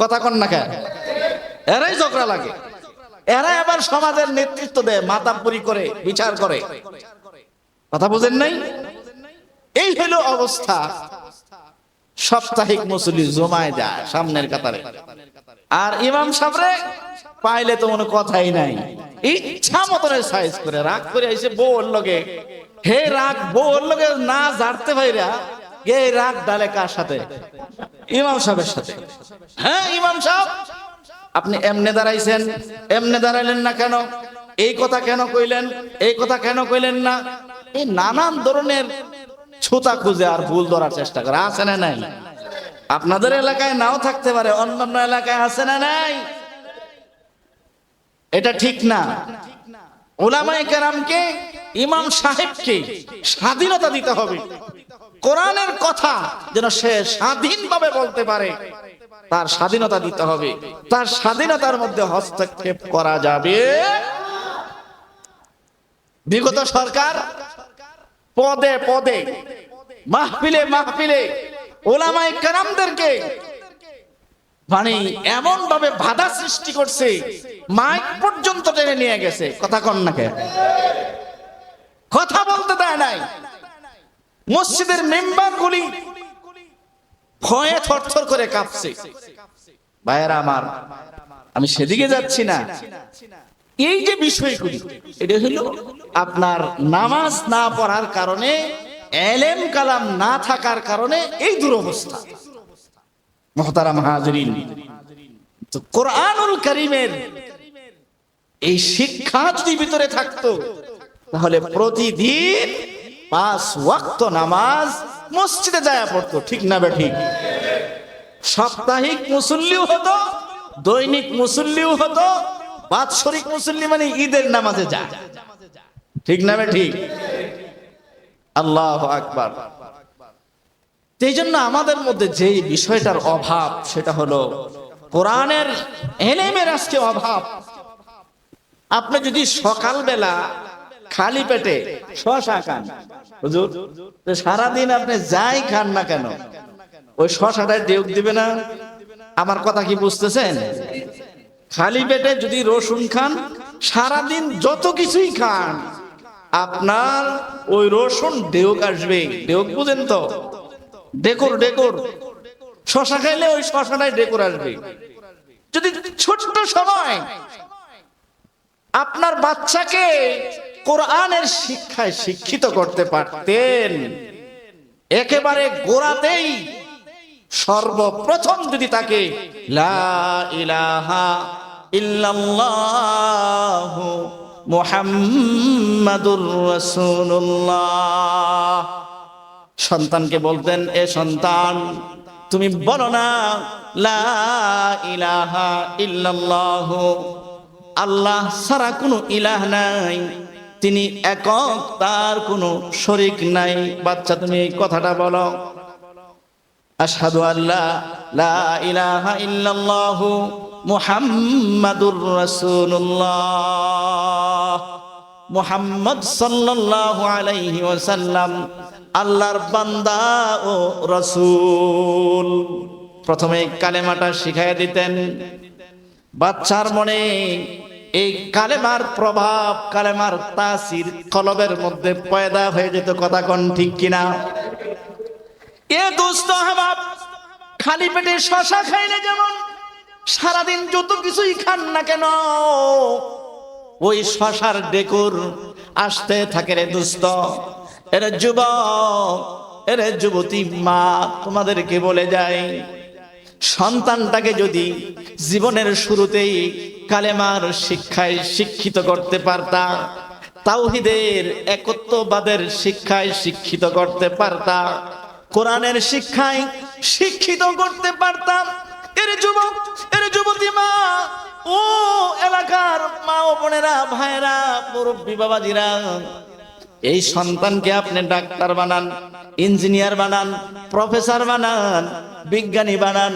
A: কথা কন না কেন? এরাই ঝগড়া লাগে। এরা আবার সমাজের নেতৃত্ব দেয়, মাতাব্বরি করে, বিচার করে। কথা বুঝেন নাই? এই হলো অবস্থা। সাপ্তাহিক মুসল্লি জমায় যায় সামনের কাতারে, আর ইমাম সাহেবরে পাইলে তো কোনো কথাই নাই, ইচ্ছা মতনের সাইজ করে রাগ করে আইছে বউর লগে। হে রাগ বউর লগে না জানতে ভাইরা গে রাগ ডালে কার সাথে? ইমাম সাহেবের সাথে। হ্যাঁ ইমাম সাহেব আপনি এমনে দাঁড়াইছেন, এমনে দাঁড়াইলেন না কেন? এই কথা কেন কইলেন? এই কথা কেন কইলেন না? এই নানান ধরনের ছুতা খুঁজে আর ভুল ধরার চেষ্টা করে। আছে না নাই? আপনাদের এলাকায় নাও থাকতে পারে, অন্যান্য এলাকায় আছে না নাই? এটা ঠিক না। উলামায়ে কেরামকে, ইমাম সাহেবকে স্বাধীনতা দিতে হবে। কোরআনের কথা যেন সে স্বাধীনভাবে বলতে পারে, তার স্বাধীনতা দিতে হবে। তার স্বাধীনতার মধ্যে হস্তক্ষেপ করা যাবে। বিগত সরকার পদে পদে, মাহফিলে মাহফিলে উলামায়ে কেরামদেরকে মানে এমন ভাবে বাধা সৃষ্টি করছে, মাইক পর্যন্ত টেনে নিয়ে গেছে। কথা কন না কেন? কথা বলতে দেয় নাই। মসজিদের মেম্বারগুলি ভয়ে থরথর করে কাঁপছে। ভাইয়েরা আমার, আমি সেদিকে যাচ্ছি না। এই যে বিষয়গুলি, এটা হলো আপনার নামাজ না পড়ার কারণে, এলেম কালাম না থাকার কারণে এই দুরবস্থা। মুহতারাম হাজিরিন, তো কোরআনুল কারীমের এই শিক্ষা যদি ভিতরে থাকতো, তাহলে প্রতিদিন 5 ওয়াক্ত নামাজ মসজিদে যায় পড়তো। ঠিক না বে ঠিক? সাপ্তাহিক মুসল্লিও হতো, দৈনিক মুসল্লিও হতো, বাৎসরিক মুসল্লি মানে ঈদের নামাজে যায়। ঠিক না বে ঠিক? আল্লাহু আকবার। এই জন্য আমাদের মধ্যে যে বিষয়টার অভাব, সেটা হলো কোরআনের এলেমের আজকে অভাব। আপনি যদি সকালবেলা খালি পেটে শশা খান, হুজুর সারাদিন আপনি যাই খান না কেন, ওই শশাটায় ঢেউ দিবে না। আমার কথা কি বুঝতেছেন? খালি পেটে যদি রসুন খান, সারাদিন যত কিছুই খান, আপনার ওই রসুন ঢেউ আসবে। ঢেউ বুঝেন তো? Decor decor. শশা খাইলে ওই শশাটাই ডেকোর আসবে। যদি ছোট্ট সময় আপনার বাচ্চাকে কোরআনের শিক্ষায় শিক্ষিত করতে পারতেন, একেবারে গোড়াতেই সর্বপ্রথম যদি তাকে লা ইলাহা ইল্লাল্লাহু মুহাম্মাদুর রাসূলুল্লাহ, সন্তানকে বলতেন, এ সন্তান তুমি বলো না লা ইলাহা ইল্লাল্লাহু, আল্লাহ ছাড়া কোনো ইলাহ নাই, তিনি একক, তার কোনো শরীক নাই। বাচ্চা তুমি এই কথাটা বলো, আশহাদু আল্লা লা ইলাহা ইল্লাল্লাহু মুহাম্মাদুর রাসূলুল্লাহ, মুহাম্মদ সাল্লাল্লাহু আলাইহি ওয়াসাল্লাম আল্লাহর বান্দা ও রাসূল। প্রথমে কালেমাটা শিখাইয়া দিতেন। বাচ্চার মনে এই কালেমার প্রভাব, কালেমার তাসির কলবের মধ্যে পয়দা হয়ে যেত। কথা কোন ঠিক কিনা? এ দোস্ত আহবাব, খালি পেটে শশা খাইলে যেমন সারাদিন যত কিছুই খান না কেন, ওই শশার ডেকুর আসতে থাকে। রে দোস্ত, এরে যুবক, এরে যুবতী মা, তোমাদেরকে বলে যায়, সন্তানটাকে যদি জীবনের শুরুতেই কালেমার শিক্ষায় শিক্ষিত করতে পারতা, তাওহীদের একত্ববাদের শিক্ষায় শিক্ষিত করতে পারতা, কোরআনের শিক্ষায় শিক্ষিত করতে পারতাম, এর যুবক, এর যুবতী মা, ও এলাকার মা ও বোনেরা, ভাইরা, মুরব্বী বাবাজিরা, এই সন্তানকে আপনি ডাক্তার বানান, ইঞ্জিনিয়ার বানান, প্রফেসর বানান, বিজ্ঞানী বানান,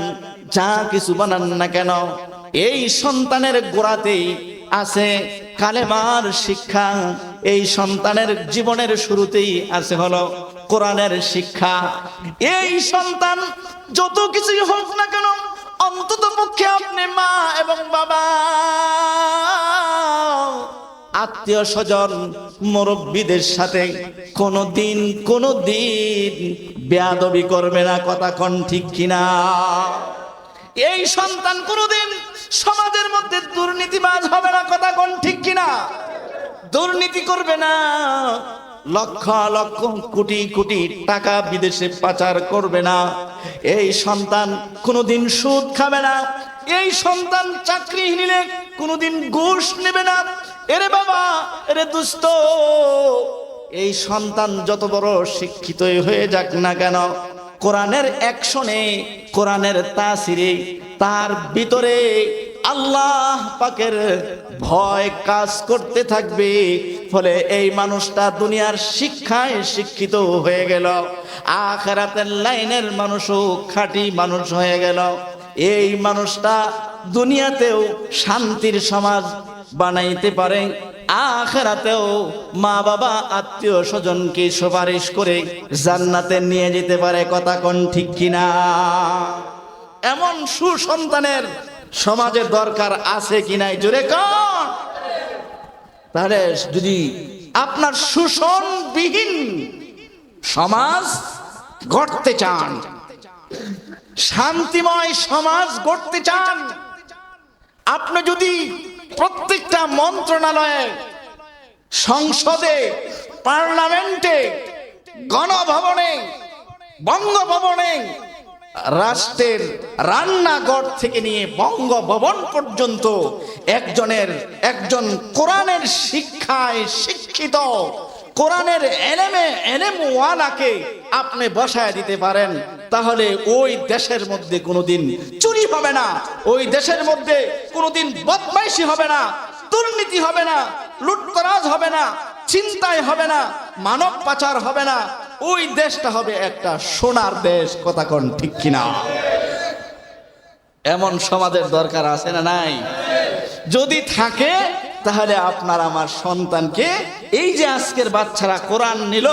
A: যা কিছু বানান না কেন, এই সন্তানের গোড়াতেই আছে কালেমার শিক্ষা। এই সন্তানের জীবনের শুরুতেই আছে হলো কোরআনের শিক্ষা। এই সন্তান যত কিছুই হোক না কেন, অন্তত পক্ষে আপনি মা এবং বাবা, আত্মীয় স্বজন, মুরব্বীদের সাথে কোনোদিন বেয়াদবি করবে না। কথা কোন ঠিক কিনা? এই সন্তান কোনোদিন সমাজের মধ্যে দুর্নীতিবাজ হবে না। কথা কোন ঠিক কিনা? দুর্নীতি করবে না, লক্ষ লক্ষ কোটি কোটি টাকা বিদেশে পাচার করবে না। এই সন্তান কোনোদিন সুদ খাবে না। এই সন্তান চাকরি নিলে কোনোদিন ঘুষ নেবে না। এরে বাবা, এরে দুস্থ, এই সন্তান যত বড় শিক্ষিতই হয়ে যাক না কেন, কোরআনের অ্যাকশনে, কোরআনের তাসিরে তার ভিতরে আল্লাহ পাকের ভয় কাজ করতে থাকবে। ফলে এই মানুষটা দুনিয়ার শিক্ষায় শিক্ষিত হয়ে গেল, আখিরাতের লাইনের মানুষও খাঁটি মানুষ হয়ে গেল। এই মানুষটা দুনিয়াতেও শান্তির সমাজ বানাইতে পারে, আখিরাতেও মা বাবা আত্মীয় স্বজনকে সুপারিশ করে জান্নাতে নিয়ে যেতে পারে। কথা কোন ঠিক কিনা? এমন সুসন্তানের সমাজের দরকার আছে কি নাই? জোরে কোন? তাহলে যদি আপনার শোষণবিহীন সমাজ গড়তে চান, শান্তিময় সমাজ গড়তে চান, আপনি যদি প্রত্যেকটা মন্ত্রণালয়ে, সংসদে, পার্লামেন্টে, গণভবনে, বঙ্গভবনে, রাষ্ট্রের রান্নাঘর থেকে নিয়ে বঙ্গভবন পর্যন্ত একজন কোরআনের শিক্ষায় শিক্ষিত, কোরআনের এলেমওয়ালাকে আপনি বসায় দিতে পারেন, তাহলে ওই দেশের মধ্যে কোনোদিন চুরি হবে না, ওই দেশের মধ্যে কোনোদিন বদমাইশি হবে না, দুর্নীতি হবে না, লুটতরাজ হবে না, ছিনতাই হবে না, মানব পাচার হবে না। ওই দেশটা হবে একটা সোনার দেশ। কথা কোন ঠিক কিনা? এমন সমাজের দরকার আছে না নাই? যদি থাকে তাহলে আপনার আমার সন্তানকে, এই যে আজকের বাচ্চারা কোরআন নিল,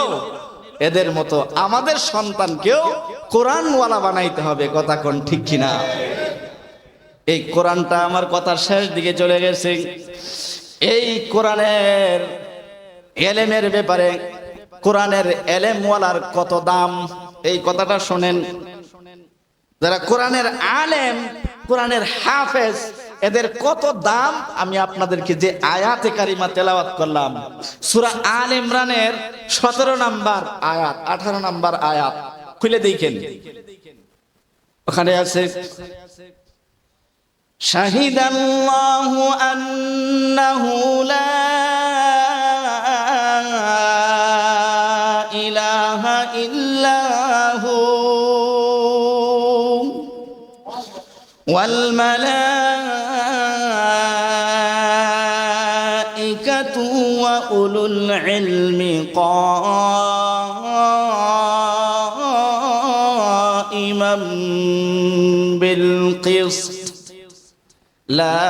A: এদের মতো আমাদের সন্তানকেও কোরআনওয়ালা বানাইতে হবে। কথা কোন ঠিক কিনা? এই কোরআনটা আমার কথার শেষ দিকে চলে গেছে। এই কোরআনের এলেমের ব্যাপারে, কোরআনের এলেমওয়ালার কত দাম, এই কথাটা শোনেন। যারা কোরআনের আলেম, কোরআনের হাফেজ, এদের কত দাম আমি আপনাদেরকে যে আয়াতে কারিমা তেলাওয়াত করলাম, সূরা আল ইমরানের 17 নম্বর আয়াত, 18 নম্বর আয়াত খুলে দেখেন। ওখানে আছে, শাহিদাল্লাহু আন্নাহু লা ইলাহা ইল্লাহু ওয়াল মালাইকাতু ওয়া উলুল ইলমি কাইমান বিল কিসত লা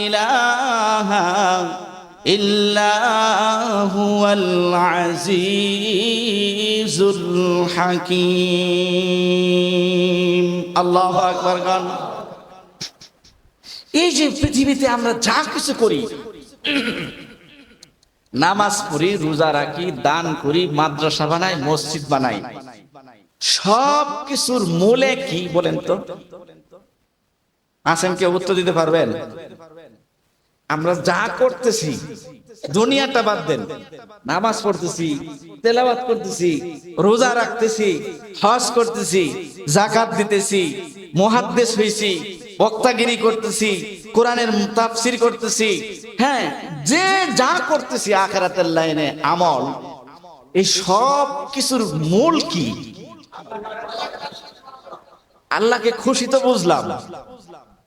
A: ইলাহা ইল্লা হুয়াল আজিজুল হাকীম। আল্লাহু আকবার। গান, এই যে পৃথিবীতে আমরা যা কিছু করি, নামাজ পড়ি, রোজা রাখি, দান করি, মাদ্রাসা বানাই, মসজিদ বানাই, সব কিছুর মূলে কি বলেন তো? আছেন কেউ উত্তর দিতে পারবেন? আমরা যা করতেছি, দুনিয়াটা বাদ দেন, নামাজ পড়তেছি, তেলাওয়াত করতেছি, রোজা রাখতেছি, হজ করতেছি, যাকাত দিতেছি, মুহাদ্দিস হইছি, বক্তাগিরি করতেছি, কোরআনের তাফসীর করতেছি, হ্যাঁ, যে যা করতেছি আখিরাতের লাইনে আমল, এই সব কিছুর মূল কি? আল্লাহকে খুশি তো বুঝলাম,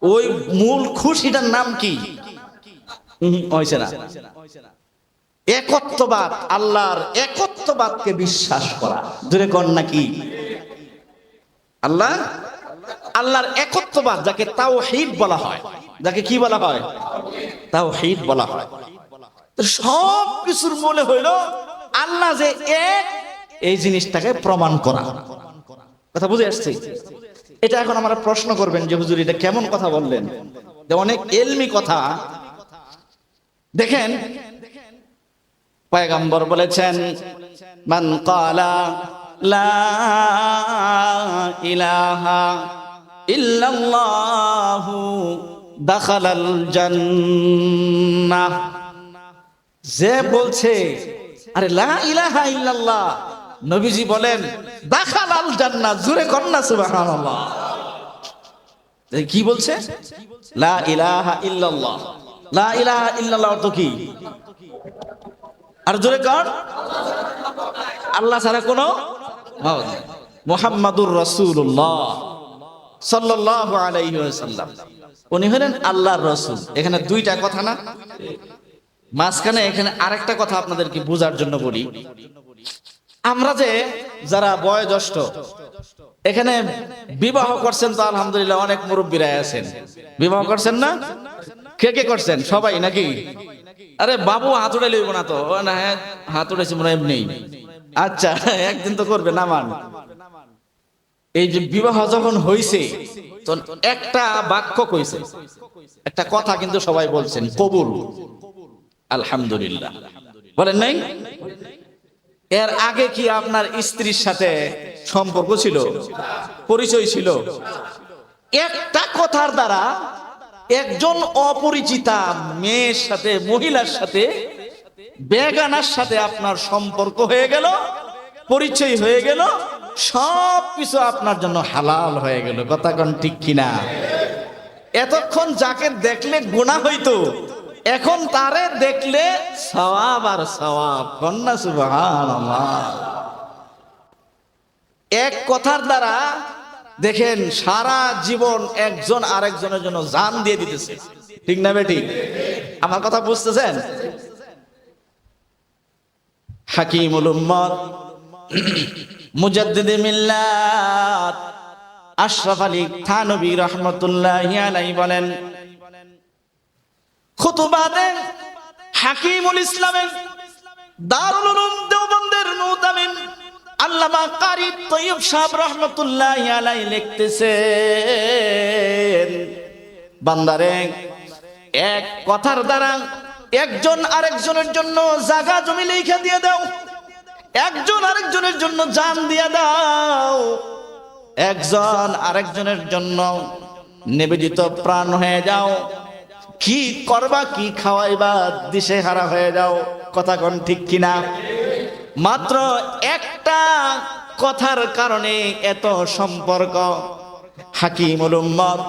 A: ওই মূল খুশিটার নাম কি? হইছে না। একত্ববাদ, আল্লাহর একত্ববাদকে বিশ্বাস করা। জোরে কোন নাকি? আল্লাহ আল্লাহর একত্ববাদ, যাকে তাওহীদ বলা হয়, যাকে কি বলা হয়? তাওহীদ বলা হয়। তো সব কিছুর মূলে হইল আল্লাহ যে এক, এই জিনিসটাকে প্রমাণ করা। কথা বুঝে আসছে? এটা এখন আমরা প্রশ্ন করবেন যে হুজুর এটা কেমন কথা বললেন, যে অনেক ইলমি কথা। দেখেন পয়গম্বর বলেছেন, মান ক্বালা লা ইলাহা ইল্লাল্লাহু দাখালাল জান্নাহ। যে বলছে আরে লা ইলাহা ইল্লাল্লাহ, নবীজি বলেন দাখালাল জান্নাহ। জোরে কন্না সুবহানাল্লাহ। কি বলছে? লা ইলাহা ইল্লাল্লাহ। লা ইলাহা ইল্লাল্লাহ অর্থ কি? আর জোরে কর, আল্লাহ ছাড়া কোনো মুহাম্মাদুর রাসূলুল্লাহ সাল্লাল্লাহু আলাইহি ওয়াসাল্লাম, উনি হলেন আল্লাহর রাসূল। এখানে দুইটা কথা না, মাঝখানে এখানে আরেকটা কথা আপনাদেরকে বোঝার জন্য বলি। আমরা যে যারা বয়োজ্যেষ্ঠ এখানে বিবাহ করছেন, তো আলহামদুলিল্লাহ অনেক মুরব্বীরা আছেন। বিবাহ করছেন না? কে কে করছেন? সবাই নাকি? আরে বাবু হাত উড়ে লইব না তো? না, হাত উড়েছি মনে হয় এমনি। আচ্ছা, একদিন তো করবে না মান। এই যে বিবাহ যখন হইছে, তো একটা বাক্য কইছে, একটা কথা কিন্তু সবাই বলছেন, কবুল, আলহামদুলিল্লাহ বলেন নাই? এর আগে কি আপনার স্ত্রীর সাথে সম্পর্ক ছিল, পরিচয় ছিল? একটা কথার দ্বারা একজন অপরিচিতা মেয়ের সাথে, মহিলার সাথে, বেগানার সাথে আপনার সম্পর্ক হয়ে গেল, পরিচয় হয়ে গেল, সব কিছু আপনার জন্য হালাল হয়ে গেল। কথা কোন ঠিক কিনা? এতক্ষণ যাকে দেখলে গুনাহ হইতো, এখন তারে দেখলে সওয়াব আর সওয়াব। কন্না সুবহানাল্লাহ। এক কথার দ্বারা দেখেন সারা জীবন একজন আরেকজনের জন্য জান দিয়ে দিতেছে। ঠিক না বেটি? আমার কথা বুঝতেছেন? হাকিমুল উম্মত মুজাদ্দিদে মিল্লাত আশরাফ আলী থানভী রাহমাতুল্লাহি আলাইহি বলেন, খুতবাতে হাকিমুল ইসলামের দারুল উলুম দেওবন্দের মুতামিম আল্লামা কারি তৈয়ব সাহেব রাহমাতুল্লাহি আলাইহি লিখতেছেন, বান্দারে এক কথার দ্বারা একজন আরেকজনের জন্য জায়গা জমি লিখে দিয়ে দাও, একজন আরেকজনের জন্য জান দিয়ে দাও, একজন আরেকজনের জন্য নিবেদিত প্রাণ হয়ে যাও। কি করবা, কি খাওয়াইবা, দিশে হারা হয়ে যাও। কথা কোন ঠিক কিনা? মাত্র একটা কথার কারণে এত সম্পর্ক। হাকিমুল উম্মত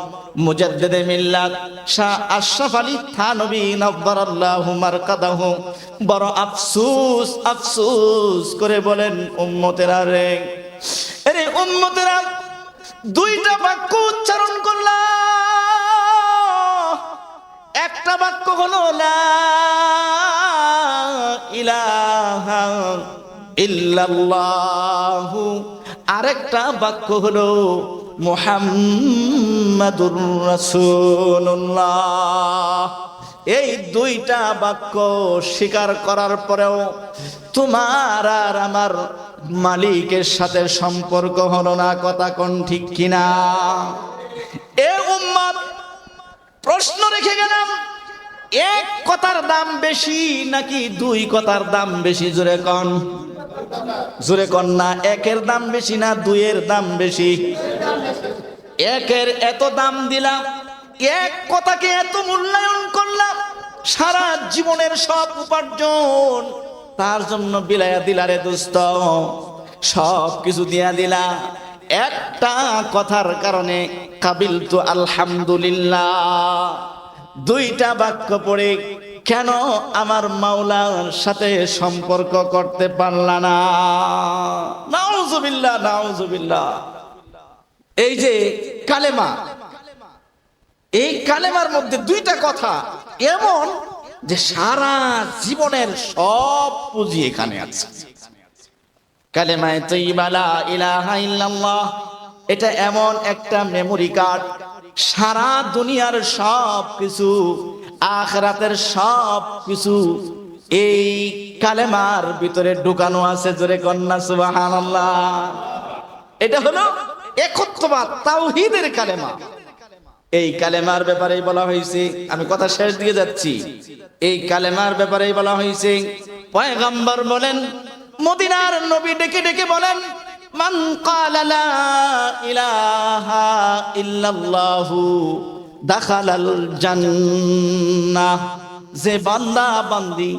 A: মুজাদ্দিদে মিল্লাত শাহ আশরাফ আলী থানভী নব্বারাল্লাহু মারকাদাহু বড় আফসোস আফসোস করে বলেন, উম্মতেরা রে, আরে উম্মতেরা, দুইটা বাক্য উচ্চারণ করলাম। একটা বাক্য হলো লা ইলাহা ইল্লাল্লাহু, আরেকটা বাক্য হলো মুহাম্মাদুর রাসূলুল্লাহ। এই দুইটা বাক্য স্বীকার করার পরেও তোমার আর আমার মালিকের সাথে সম্পর্ক হলো না। কথা কোন ঠিক কিনা? এ উম্মত, প্রশ্ন রেখে গেলাম, এক কথার দাম বেশি নাকি দুই কথার দাম বেশি? জোরে কন, জোরে কন না। একের দাম বেশি না দুইয়ের দাম বেশি? একের এত দাম দিলাম, এক কথাকে এত মূল্যায়ন করলাম, সারা জীবনের সব উপার্জন তার জন্য বিলায়া দিলা রে দোস্ত, সব কিছু দিয়া দিলা একটা কথার কারণে। কাবিল তো আলহামদুলিল্লাহ, দুইটা বাক্য পড়ে কেন আমার মাওলার সাথে সম্পর্ক করতে পারলা না? নাউজুবিল্লাহ, নাউজুবিল্লাহ। এই যে কালেমা, এই কালেমার মধ্যে দুইটা কথা এমন যে সারা জীবনের সব পুঁজি এখানে আছে। কালেমায়ে তাইয়্যিবা লা ইলাহা ইল্লাল্লাহ, এটা এমন একটা মেমোরি কার্ড, সারা দুনিয়ার সব কিছু, আখিরাতের সব কিছু এই কালেমার ভিতরে ঢুকানো আছে। জোরে কন্যা সুবহানাল্লাহ। এটা হলো একত্ববাদ, তাওহীদের কালেমা। এই কালেমার ব্যাপারেই বলা হয়েছে, আমি কথা শেষ দিয়ে যাচ্ছি, এই কালেমার ব্যাপারেই বলা হয়েছে, পয়গম্বর বলেন, মদিনার নবী ডেকে ডেকে বলেন, মান ক্বালা লা ইলাহা ইল্লাল্লাহু দাখালাল জান্নাহ। যে বান্দা বান্দি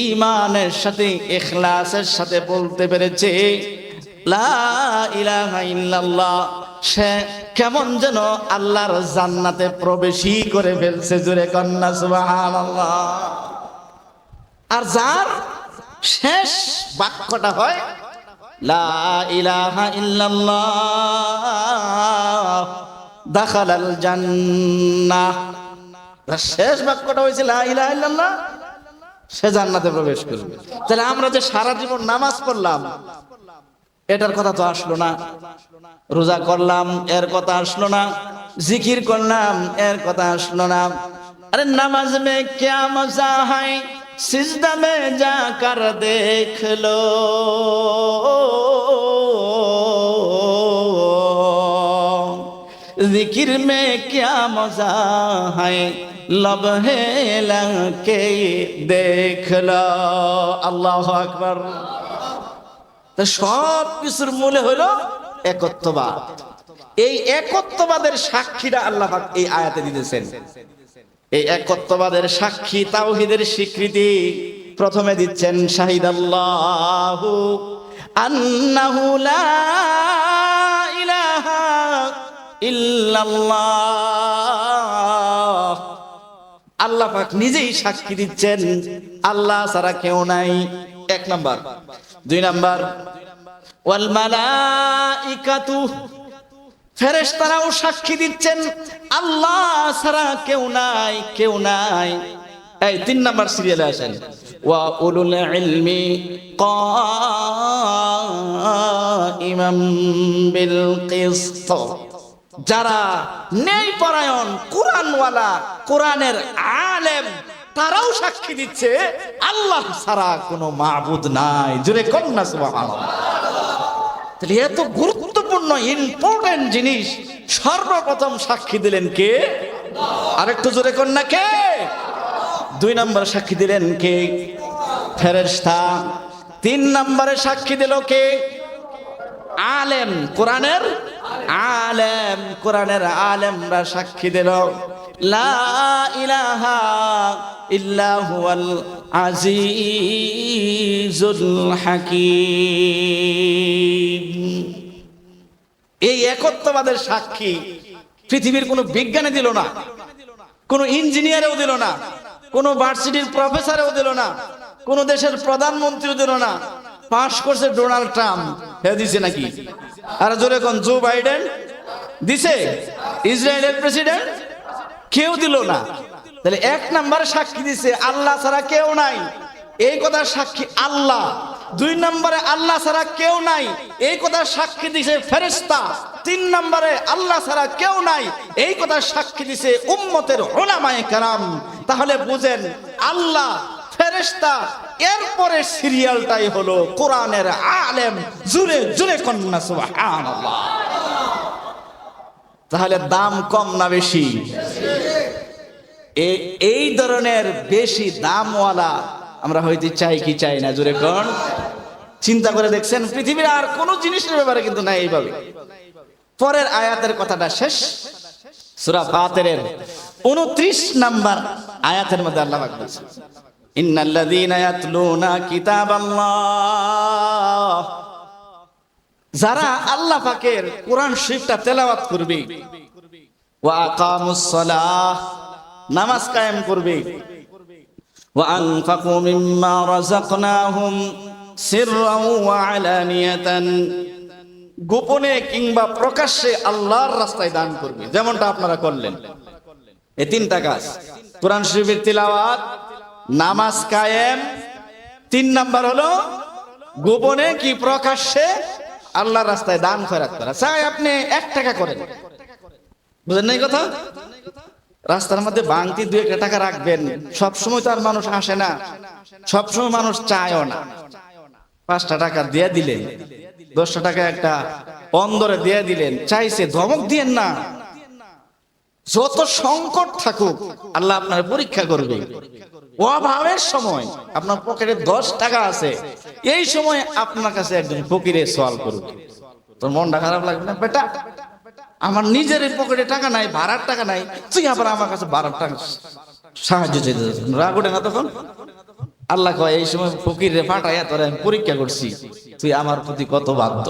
A: ঈমানের সাথে ইখলাসের সাথে বলতে পেরেছে লা ইলাহা ইল্লাল্লাহ, সে কেমন যেন আল্লাহর জান্নাতে প্রবেশই করে ফেলছে। জোরে কন্যা সুবহানাল্লাহ। আর যার শেষ বাক্যটা হয় লা ইলাহা ইল্লাল্লাহ দাখালাল জান্নাহ, তার শেষ বাক্যটা হয়েছে লা ইলাহা ইল্লাল্লাহ, সে জান্নাতে প্রবেশ করবে। তাহলে আমরা যে সারা জীবন নামাজ পড়লাম, এটার কথা তো আসলো না। রোজা করলাম, এর কথা আসলো না। জিকির করলাম, এর কথা আসলো না। আরে নামাজ মে ক্যা মজা है, সিজদা মে जाकर देख लो, जिक्र में क्या मजा है, लम्हे लगे देख लो। আল্লাহু আকবার। তো সব কিছুর মূলে হলো একত্ববাদ। এই একত্ববাদের সাক্ষীরা আল্লাহ পাক এই আয়াতে দিতেছেন। এই একত্ববাদের সাক্ষী, তাওহীদের স্বীকৃতি প্রথমে দিচ্ছেন শাহিদাল্লাহু আন্নাহু লা ইলাহা ইল্লাল্লাহ। আল্লাহ পাক নিজেই সাক্ষী দিচ্ছেন আল্লাহ ছাড়া কেউ নাই, এক নাম্বার। দুই নাম্বার, ওয়াল মালাইকাতু, ফেরেশতারাও সাক্ষী দিচ্ছেন আল্লাহ ছাড়া কেউ নাই, কেউ নাই। এই তিন নাম্বার সিরিয়ালে আসেন, ওয়া উলুল ইলমি কাইমান বিল কিসত, যারা ন্যায় পরায়ণ কোরআনওয়ালা, কোরআনের আলেম, তারাও সাক্ষী দিচ্ছে আল্লাহ ছাড়া কোনো মাবুদ নাই। জোরে কন্যা সুবহানাল্লাহ। তাহলে এত গুরুত্বপূর্ণ ইম্পর্টেন্ট জিনিস সর্বপ্রথম সাক্ষী দিলেন কে? আরেকটু জোরে কন্যা কে? দুই নম্বরে সাক্ষী দিলেন কে? ফেরেশতা। তিন নম্বরে সাক্ষী দিল কে? আলেম, কোরআনের আলেম, কোরআনের আলেমরা সাক্ষী দিল লা ইলাহা ইল্লা হুয়াল আজিজুল হাকীম। এই একত্ববাদের সাক্ষী পৃথিবীর কোনো বিজ্ঞানী দিল না, কোনো ইঞ্জিনিয়ারও দিল না, কোনো ভার্সিটির প্রফেসরও দিল না, কোনো দেশের প্রধানমন্ত্রীও দিল না। পাশ করছে ডোনাল্ড ট্রাম্প, হে দিছে নাকি? আর জোরে কোন জো বাইডেন দিছে? ইসরায়েলের প্রেসিডেন্ট? কেউ দিল না। তাহলে এক নম্বরে সাক্ষী দিছে আল্লাহ ছাড়া কেউ নাই, এই কথার সাক্ষী আল্লাহ। দুই নম্বরে আল্লাহ ছাড়া কেউ নাই, এই কথার সাক্ষী দিছে ফেরেশতা। তিন নম্বরে আল্লাহ ছাড়া কেউ নাই, এই কথার সাক্ষী দিছে উম্মতের উলামায়ে কেরাম। তাহলে বুঝেন আল্লাহ, ফেরেশতা, এরপরে সিরিয়ালটাই হলো কোরআনের আলেম। জুরে জুরে কন্যা সুবহানাল্লাহ। তাহলে দাম কম না বেশি? এই ধরনের বেশি দামওয়ালা আমরা হইতে চাই কি চাই না? জোরে কোন? চিন্তা করে দেখছেন পৃথিবীর আর কোন জিনিসের ব্যাপারে কিন্তু নাই এইভাবে। পরের আয়াতের কথাটা শেষ, সূরা ফাতিরের 29 নাম্বার আয়াতের মধ্যে আল্লাহ পাক বলেছেন, ইন্নাল্লাযীনা ইয়াতলুনা কিতাবাল্লাহ, যারা আল্লাহ পাকের কোরআন শরীফটা তেলাওয়াত করবে, ওয়া আকামুস সালাহ, নামাজ কায়েম করবে, ওয়া আনফাকু মিম্মা রাযাকনাহুম সিররাও ওয়া আলানিয়াতান, গোপনে কিংবা প্রকাশ্যে আল্লাহর রাস্তায় দান করবে, যেমনটা আপনারা করলেন। এই তিনটা কাজ, কোরআন শরীফের তিলাওয়াত, নামাজ কায়েম, তিন নাম্বার হলো গোপনে কি প্রকাশ্যে আল্লাহর রাস্তায় দান খয়রাত করা, চাই আপনি 1 টাকা করেন, বুঝেন নাই কথা? রাস্তার মধ্যে বাংতি 2-1 টাকা রাখবেন, সবসময় তো আর মানুষ আসে না, সবসময় মানুষ চায়ও না। 5টা টাকা দিয়ে দিলেন, 10টা টাকা একটা অন্দরে দিয়ে দিলেন, চাইছে, ধমক দিয়েন না। যত সংকট থাকুক আল্লাহ আপনার পরীক্ষা করবে। অভাবের সময় আপনার পকেটে 10 টাকা আছে, এই সময় আপনার কাছে একজন ফকিরে সওয়াল করবে, তোর মনটা খারাপ লাগবে না? বেটা, আমার নিজের পকেটে টাকা নাই, ভাড়ার টাকা নাই, তুই আবার আমার কাছে ভাড়ার টাকা সাহায্য চাইতে যাচ্ছিস, রাগ ওঠে না তখন? আল্লাহ কয়, এই সময় ফকিরে ফাটাইয়া তোরা আমি পরীক্ষা করছি, তুই আমার প্রতি কত বাধ্য।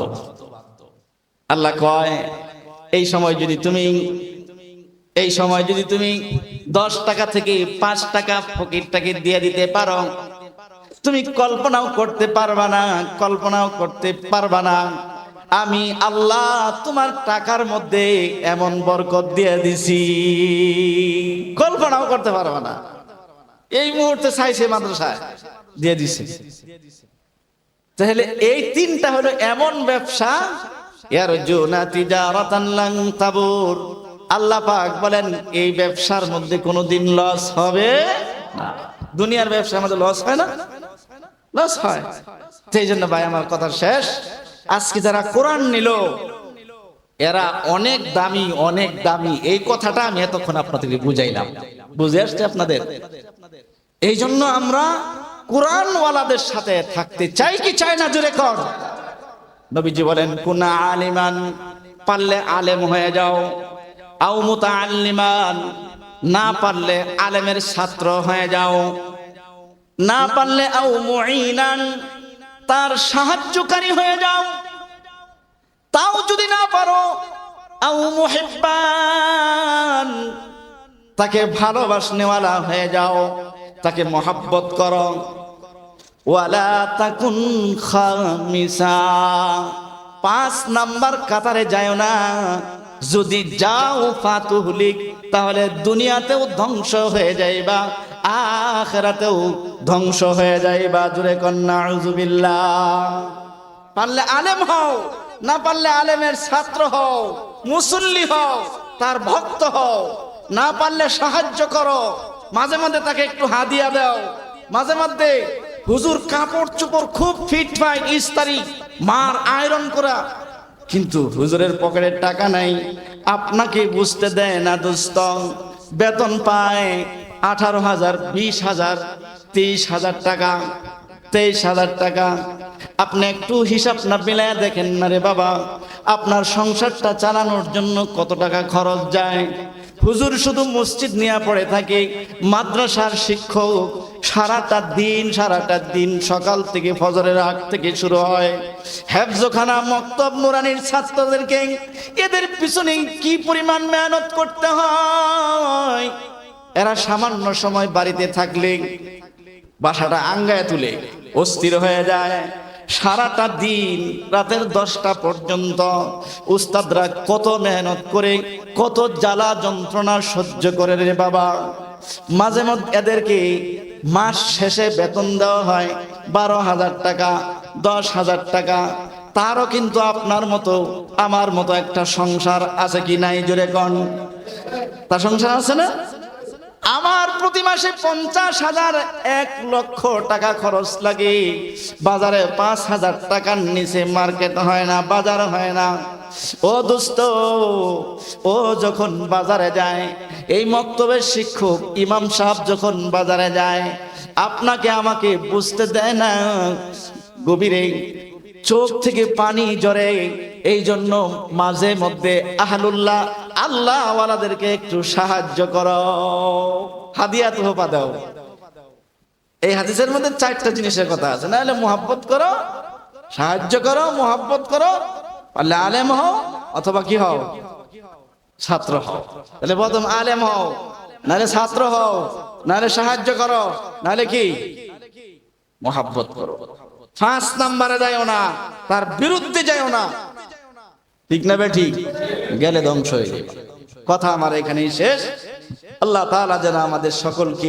A: আল্লাহ কয়, এই সময় যদি তুমি 10 টাকা থেকে 5 টাকা ফকিরটাকে দিয়ে দিতে পারো, তুমি কল্পনাও করতে পারবা না আমি আল্লাহ তোমার টাকার মধ্যে এমন বরকত দিয়ে দিছি, কল্পনাও করতে পারবা না। এই মুহূর্তে চাইছে মাদ্রাসায় দিয়ে দিছে। তাহলে এই 3টা হলো এমন ব্যবসা, ইয়ারজুনা তিজারাতান লান তাবুর, আল্লাহ পাক বলেন এই ব্যবসার মধ্যে কোনোদিন লস হবে না। দুনিয়ার ব্যবসার মধ্যে লস হয় না? লস হয়। সেই জন্য ভাই আমার কথা শেষ, আজকে যারা কোরআন নিল এরা অনেক দামি, এই কথাটা আমি এতক্ষণ আপনাদেরকে বুঝাইলাম, বুঝে আসছে আপনাদের? এই জন্য আমরা কোরআনওয়ালাদের সাথে থাকতে চাই কি চাই না, জোরে কর। নবীজি বলেন, কুনা আলিমান, পারলে আলেম হয়ে যাও, আও মুতাআল্লিমান, না পারলে আলেমের ছাত্র হয়ে যাও, না পারলে আও মুঈনান, তার সাহায্যকারী হয়ে যাও, তাও যদি না পারো আও মুহিব্বান, তাকে ভালোবাসনেওয়ালা হয়ে যাও, তাকে মহব্বত করো। ওয়ালা তাকুন খামিসা, 5 নাম্বার কাতারে যায় না, যদি যাও ফাতুহলিক, তাহলে দুনিয়াতেও ধ্বংস হয়ে যাইবা, আখিরাতেও ধ্বংস হয়ে যাইবা। জোরে কন্যা আউযুবিল্লাহ। পারলে আলেম হও, না পারলে আলেমের ছাত্র হও, মুসল্লি হও, তার ভক্ত হও, না পারলে সাহায্য করো, মাঝে মাঝে তাকে একটু হাদিয়া দাও, মাঝে মাঝে হুজুর কাপড় চোপড় খুব ফিট পাই, ইস্তারি মার আয়রন করা, কিন্তু হুজুরের পকেটে টাকা নাই, আপনাকে বুঝতে দেয় না দোস্ত। বেতন পায় 18,000, 20,000, 30,000 টাকা, 23,000 টাকা। আপনি একটু হিসাব না মিলায় দেখেন না রে বাবা, আপনার সংসারটা চালানোর জন্য কত টাকা খরচ যায়। হুজুর শুধু মসজিদ নিয়ে পড়ে থাকে, মাদ্রাসার শিক্ষক সারাটা দিন সকাল থেকে ফজরের আগ থেকে শুরু হয়, হেফজখানা মক্তব নুরানির ছাত্রদেরকে এদের পিছনে কি পরিমাণ মেহনত করতে হয়। এরা সামান্য সময় বাড়িতে থাকলে বাসাটা আঙ্গায় তুলে অস্থির হয়ে যায়। সারাটা দিন রাতের 10টা পর্যন্ত উস্তাদরা কত মেহনত করে, কত জ্বালা যন্ত্রণা সহ্য করে রে বাবা। মাঝে মধ্যে এদেরকে মাস শেষে বেতন দেওয়া হয় 12,000 টাকা, 10,000 টাকা। তারও কিন্তু আপনার মতো আমার মতো একটা সংসার আছে কি নাই, জোরে কোন? তার সংসার আছে না? আমার প্রতি মাসে 50,000, 1 লক্ষ টাকা খরচ লাগে। বাজারে 5,000 টাকার নিচে মার্কেট হয় না, বাজার হয় না। ও দোস্ত, ও যখন বাজারে যায়, এই মক্তবের শিক্ষক ইমাম সাহেব যখন বাজারে যায়, আপনাকে আমাকে বুঝতে দেয় না, গভীরে চোখ থেকে পানি ঝরে। এই জন্য মাঝে মধ্যে আহলুল্লাহ আল্লাহ ওয়ালাদেরকে একটু সাহায্য করো, হাদিয়া তোহফা দাও। এই হাদিসের মধ্যে 4টা জিনিসের কথা আছে, না হলে মুহাব্বত করো, সাহায্য করো, মুহাব্বত করো, পারলে আলেম হও, অথবা কি হও, ছাত্র হও। তাহলে প্রথম আলেম হও, নাহলে ছাত্র হও, নাহলে সাহায্য করো, নাহলে কি মুহাব্বত করো। 5 নাম্বারে যাইও না, তার বিরুদ্ধে যাইও না, ঠিক না বেঠিক? গেলে ধ্বংস হয়ে যাবে। কথা আমার এখানেই শেষ। আল্লাহ তাআলা যেন আমাদের সকলকে